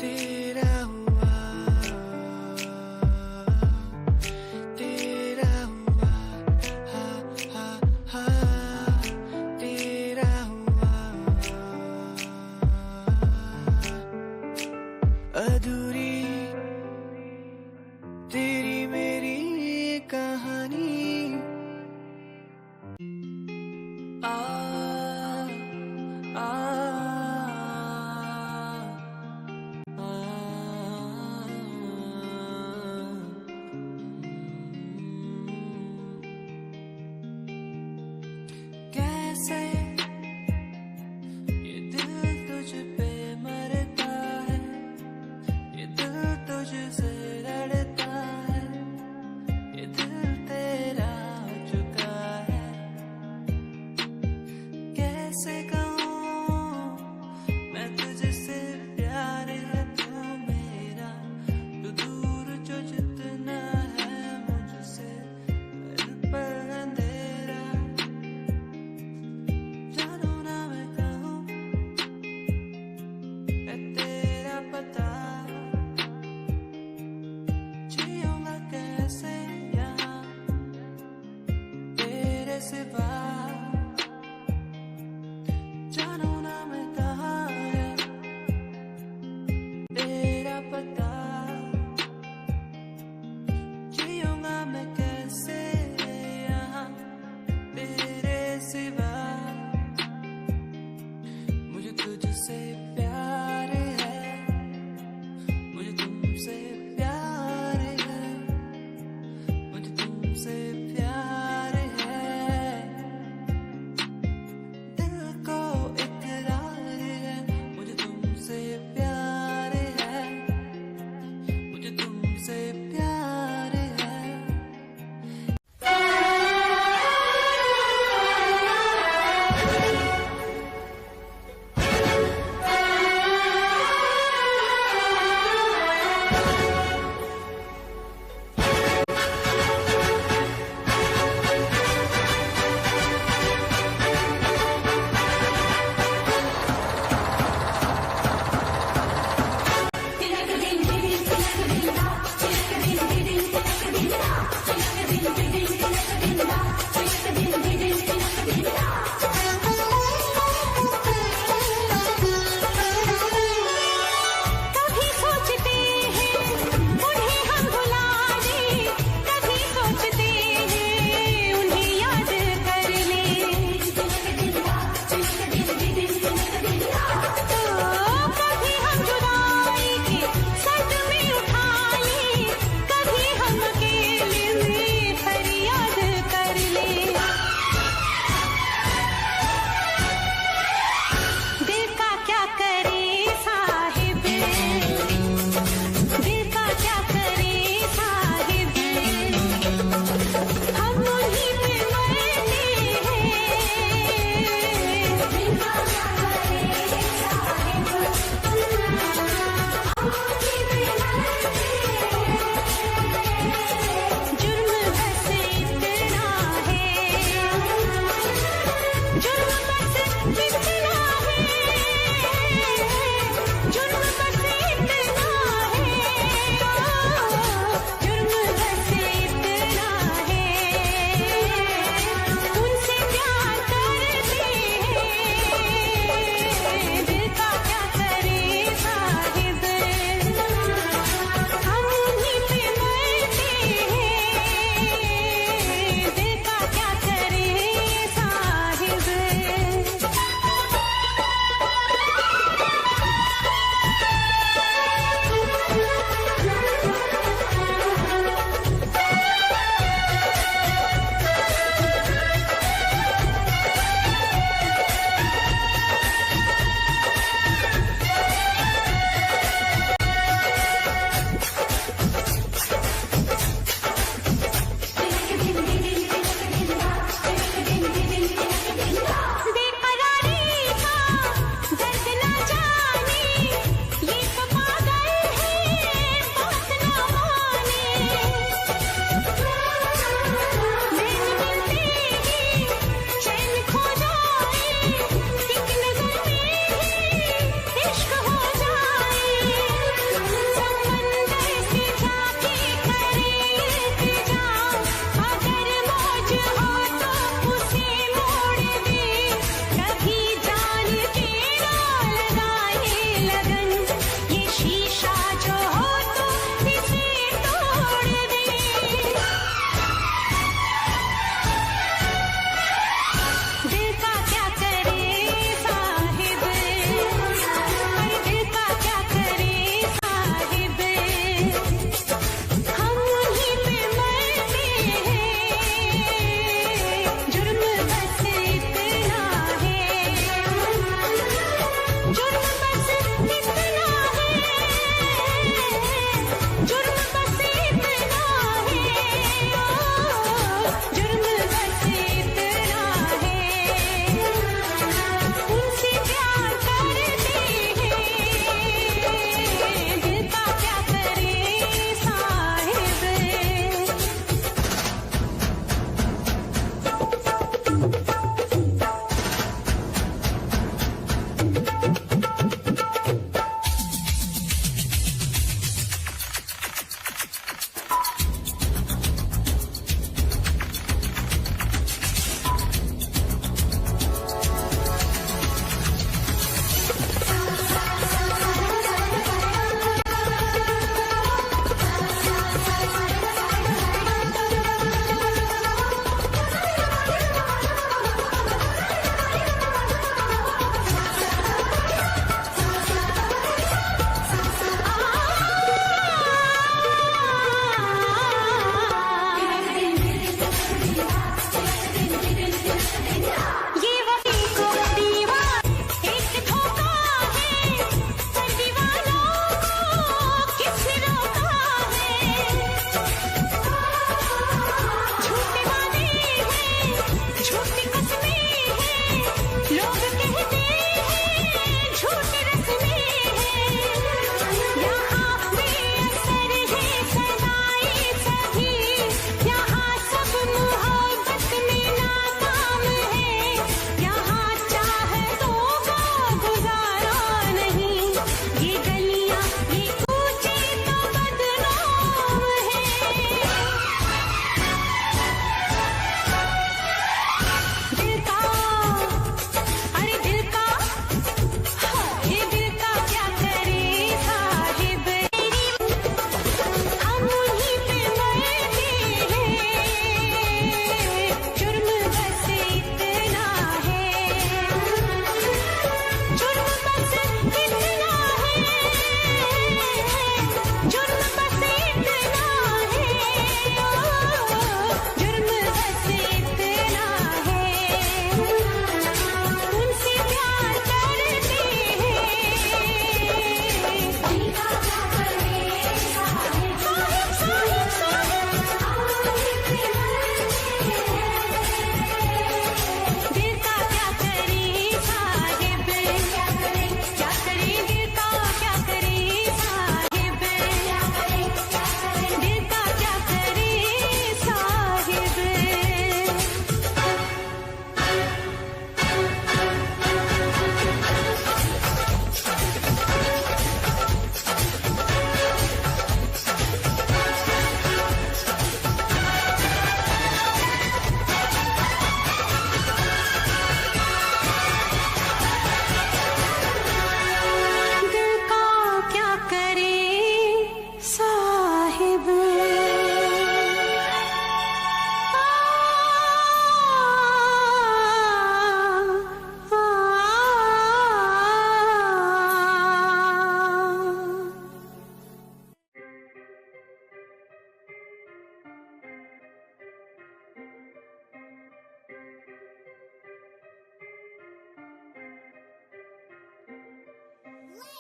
तेरा हुआ, तेरा हुआ हा हा हा, तेरा हुआ। अधूरी तेरी मेरी कहानी, आ आ कैसे ये दिल तुझ पे मरता है, ये दिल तुझसे लड़ता है, ये दिल तेरा हो चुका है। कैसे कहूँ मैं तुझसे प्यार है तू मेरा, तू दूर जो जितना है मुझसे, हर पल अंधेरा। जानू ना मैं कहूँ है तेरा पता, जियूंगा कैसे यहाँ तेरे सिवा। जानू ना मैं कहाँ है तेरा पता, जियूंगा मैं कैसे यहाँ तेरे सिवा। मुझे तुझसे प्यार है, मुझे तुमसे प्यार है, मुझे तुमसे प्यार है। दिल को इकरार है, मुझे तुमसे प्यार है, मुझे तुमसे प्यार है।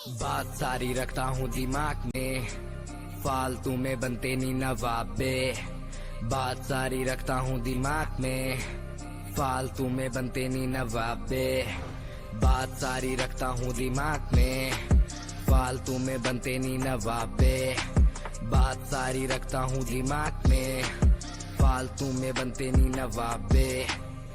बात सारी रखता हूँ दिमाग में, फालतू में बनते नहीं नवाबे। बात सारी रखता हूँ दिमाग में, फालतू में बनते नहीं नवाबे। बात सारी रखता हूँ दिमाग में, फालतू में बनते नहीं नवाबे। बात सारी रखता हूँ दिमाग में, फालतू में बनते नहीं नवाबे।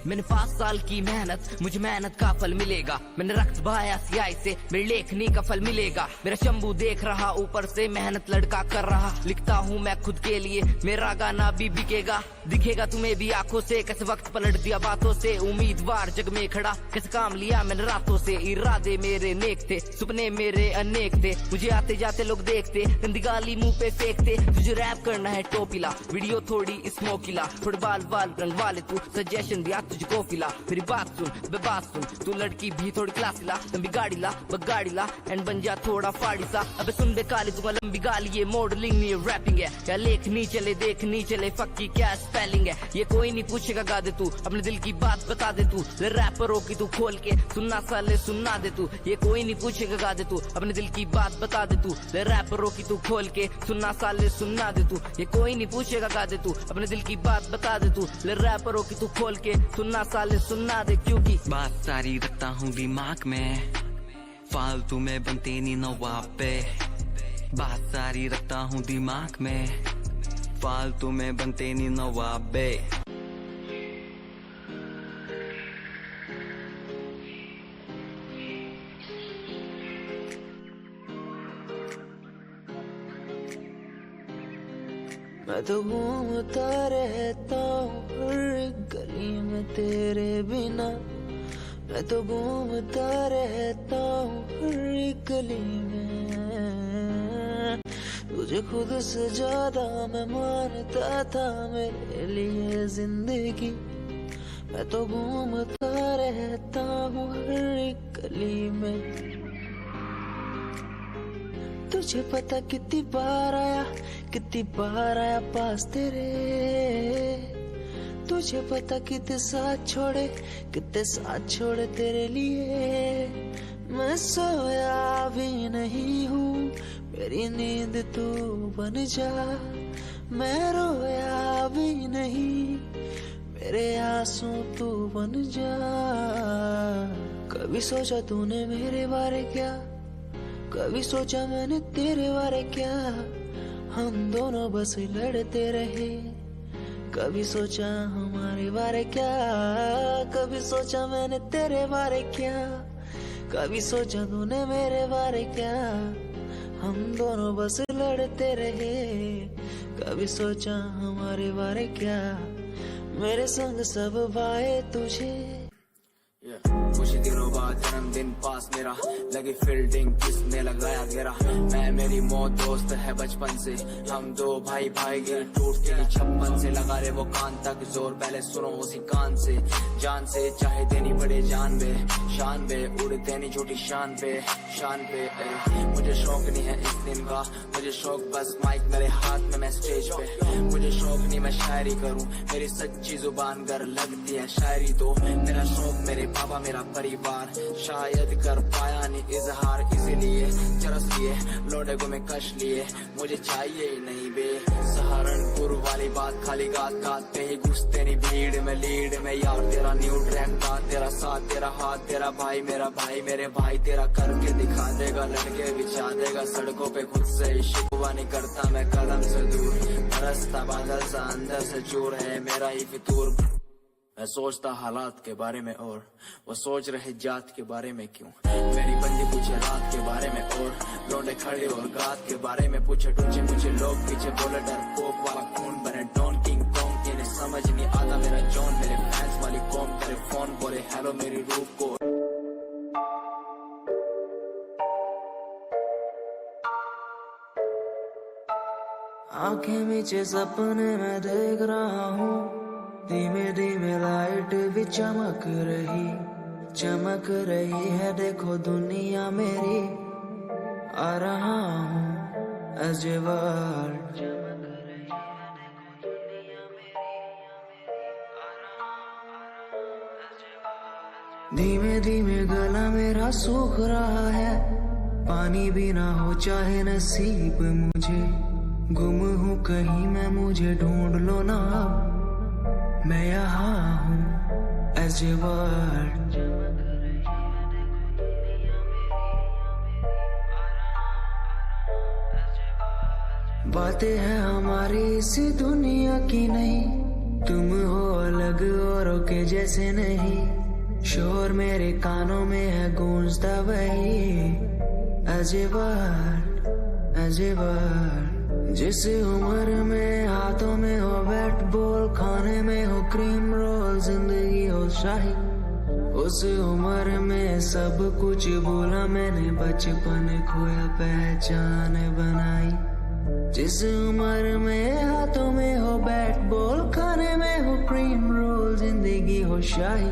मैंने 5 साल की मेहनत, मुझे मेहनत का फल मिलेगा। मैंने रक्त बहाया सियाही से, मेरी लेखनी का फल मिलेगा। मेरा शंभू देख रहा ऊपर से, मेहनत लड़का कर रहा। लिखता हूँ मैं खुद के लिए, मेरा गाना भी बिकेगा। दिखेगा तुम्हें भी आंखों से, कैसे वक्त पलट दिया बातों से। उम्मीदवार जग में खड़ा, कैसे काम लिया मैंने रातों से। इरादे मेरे नेक थे, सपने मेरे अनेक थे। मुझे आते जाते लोग देखते, गंदी गाली मुंह पे फेंकते। तुझे रैप करना है टोपीला, वीडियो थोड़ी स्मोकीला। थोड़े बाल रंगवा ले तू, सजेशन दिया तुझको फिला। मेरी बात सुन, बात सुन, तू लड़की भी थोड़ी क्लास ला। लंबी गाड़ी ला, गाड़ी ला, एंड बन जा थोड़ा फाड़ी सा। अबे सुन बे काली, दूंगा लंबी गाली। ये मॉडलिंग नहीं रैपिंग है, क्या लेखनी चले देखनी चले। फक्की क्या स्पेलिंग है, ये कोई नहीं पूछेगा। गा दे तू अपने दिल की बात, बता दे तू। रैपरों की तू खोल के सुनना साले सुनना दे तू। ये कोई नहीं पूछेगा, गा दे तू अपने दिल की बात, बता दे तू। रैपरों की तू खोल के सुनना साले सुनना दे तू। ये कोई नहीं पूछेगा, गा दे तू अपने दिल की बात, बता दे तू। रैपरों की तू खोल के सुनना साले सुनना दे, क्योंकि बात सारी रखता हूँ दिमाग में, फालतू में बनते नहीं नवाबे। बात सारी रखता हूँ दिमाग में, फालतू में बनते नहीं नवाबे। मैं तो घूमता रहता हूँ हर गली में तेरे बिना। मैं तो घूमता रहता हूँ हर गली में। तुझे खुद से ज्यादा मैं मानता था मेरे लिए जिंदगी। मैं तो घूमता रहता हूँ हर गली में। तुझे पता कितनी बार आया पास तेरे। तुझे पता कितने साथ छोड़े तेरे लिए। मैं सोया भी नहीं हूँ, मेरी नींद तू बन जा। मैं रोया भी नहीं, मेरे आंसू तू बन जा। कभी सोचा तूने मेरे बारे क्या, कभी सोचा मैंने तेरे बारे क्या। हम दोनों बस लड़ते रहे, कभी सोचा हमारे बारे क्या। कभी सोचा मैंने तेरे बारे क्या, कभी सोचा तूने मेरे बारे क्या। हम दोनों बस लड़ते रहे, कभी सोचा हमारे बारे क्या। मेरे संग सब भाए तुझे। कुछ दिनों बाद जन्मदिन पास मेरा, लगी फील्डिंग किसने लगाया घेरा। मैं मेरी मौत दोस्त है बचपन से, हम दो भाई गिर टूटते ही छप्पन से। लगा रे वो कान तक जोर, पहले सुनो उसी कान से। जान से चाहे देनी पड़े जान बे, शान बे उड़ देनी छोटी शान पे। मुझे शौक नहीं है इस दिन का, मुझे शौक बस माइक मेरे हाथ में, मैं स्टेज पे। मुझे शौक नहीं मैं शायरी करूं, मेरी सच्ची जुबान गर लगती है शायरी तो। मेरा शौक मेरे पापा मेरा परिवार, शायद कर पाया नहीं इजहार। इसीलिए चरस लिए लोडे को मैं कश लिए, मुझे चाहिए ही नहीं बे सहारनपुर वाली बात। खाली गात पे ही घुसते नहीं भीड़ में लीड में। यार तेरा न्यू ट्रैक था, तेरा साथ तेरा हाथ, तेरा भाई मेरा भाई, मेरे भाई तेरा करके दिखा देगा। लड़के बिछा देगा सड़कों पे, खुद से ही शिकवा नहीं करता मैं कदम से दूर। बरसता बादल सा अंदर से चूर है मेरा ही फितूर। मैं सोचता हालात के बारे में और वो सोच रहे जात के बारे में क्यों। मेरी बंदी पूछे रात के बारे में और लौंडे खड़े और गात के बारे में पूछे। टूचे मुझे लोग पीछे बोले डर पोक वाला खून बने डॉन किंग कॉन्ग। इन्हें समझ नहीं आता मेरा जॉन, मेरे फैंस वाली कौम करे फोन बोले हेलो मेरी रूप को। आंखें नीचे सपने में देख रहा हूँ, धीमे धीमे लाइट भी चमक रही है। देखो दुनिया मेरी, आ रहा हूँ एज ए वर्ल्ड। धीमे धीमे गला मेरा सूख रहा है, पानी भी ना हो चाहे नसीब मुझे, गुम हूँ कहीं मैं, मुझे ढूंढ लो ना अब, मैं यहाँ हूँ as a word। बातें हैं हमारी इसी दुनिया की नहीं, तुम हो अलग औरों के जैसे नहीं, शोर मेरे कानों में है गूंजता वही as a word, as a word। जिस उम्र में हाथों में हो बैट बॉल, खाने में हो क्रीम रोल, जिंदगी हो शाही, उस उम्र में सब कुछ भूला मैंने, बचपन खोया पहचान बनाई। जिस उम्र में हाथों में हो बैट बॉल, खाने में हो क्रीम रोल, जिंदगी हो शाही।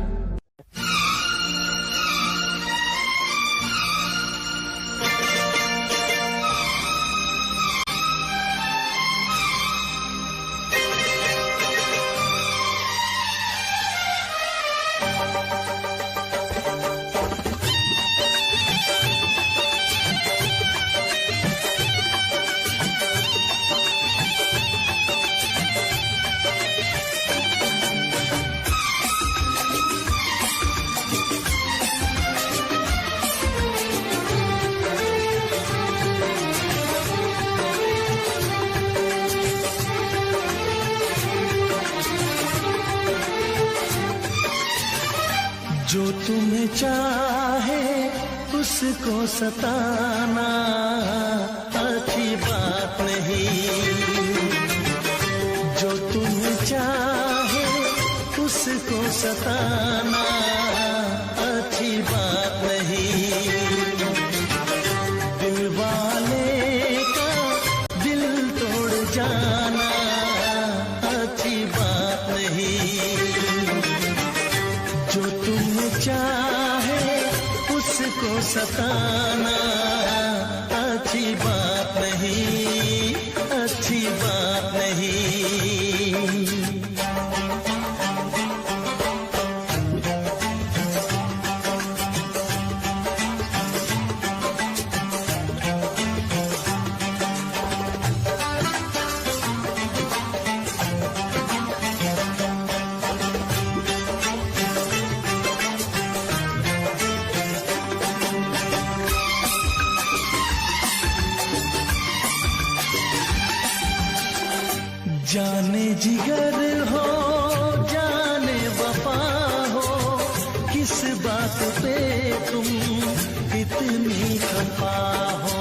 जो तुम्हें चाहे उसको सताना अच्छी बात नहीं, जो तुम्हें चाहे उसको सताना अच्छी बात नहीं, दिल वाले का दिल तोड़ जाना अच्छी बात नहीं, जो तुम्हें चाहे उसको सताना अच्छी बात नहीं, अच्छी बात नहीं। जाने जिगर हो जाने वफा हो, किस बात पे तुम इतनी खफा हो।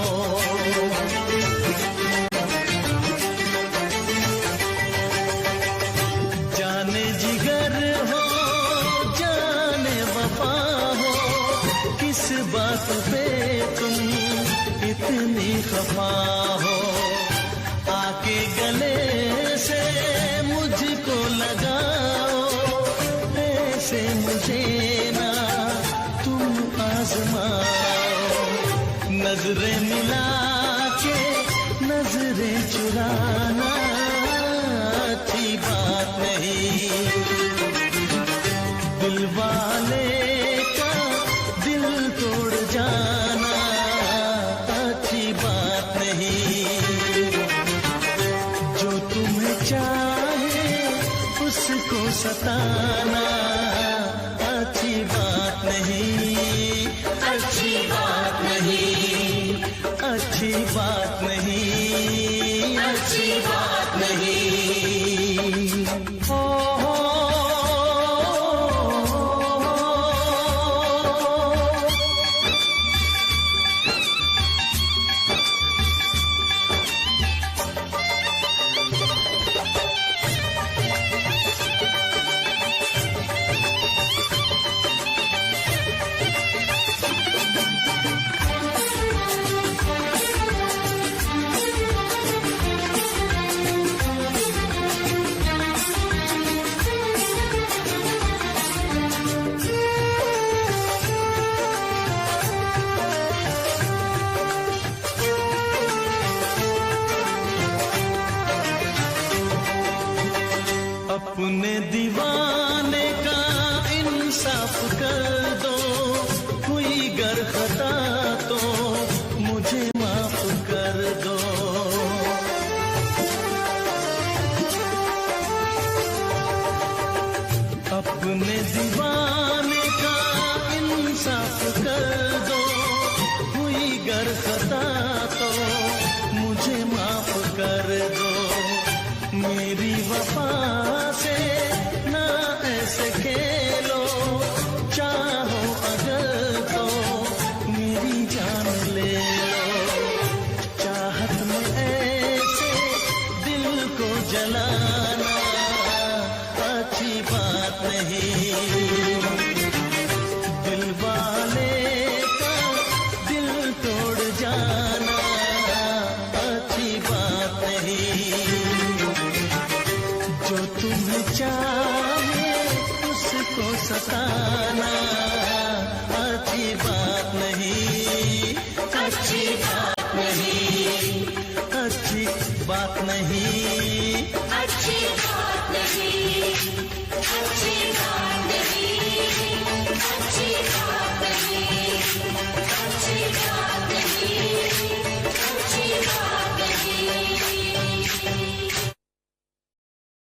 जाने जिगर हो जाने वफा हो, किस बात पे तुम इतनी खफा हो। आके गले से मुझको लगाओ, ऐसे मुझे ना तुम आजमाओ, नजरें मिला के नजरें चुराना अच्छी बात नहीं, दिल वाले का दिल तोड़ जाना अच्छी बात नहीं, जो तुम्हें चाहे उसको सताना अच्छी बात नहीं, अच्छी बात नहीं, अच्छी बात नहीं, अच्छी बात नहीं। ओ अगर खता तो मुझे माफ कर दो, मेरी वफा से ना ऐसे खेलो, चाहो अगर तो मेरी जान ले लो, चाहत में ऐसे दिल को जलाना अच्छी बात नहीं, दिल वाले का दिल तोड़ जाना अच्छी बात नहीं, जो तुम्हें चाहे उसको सताना अच्छी बात नहीं, अच्छी बात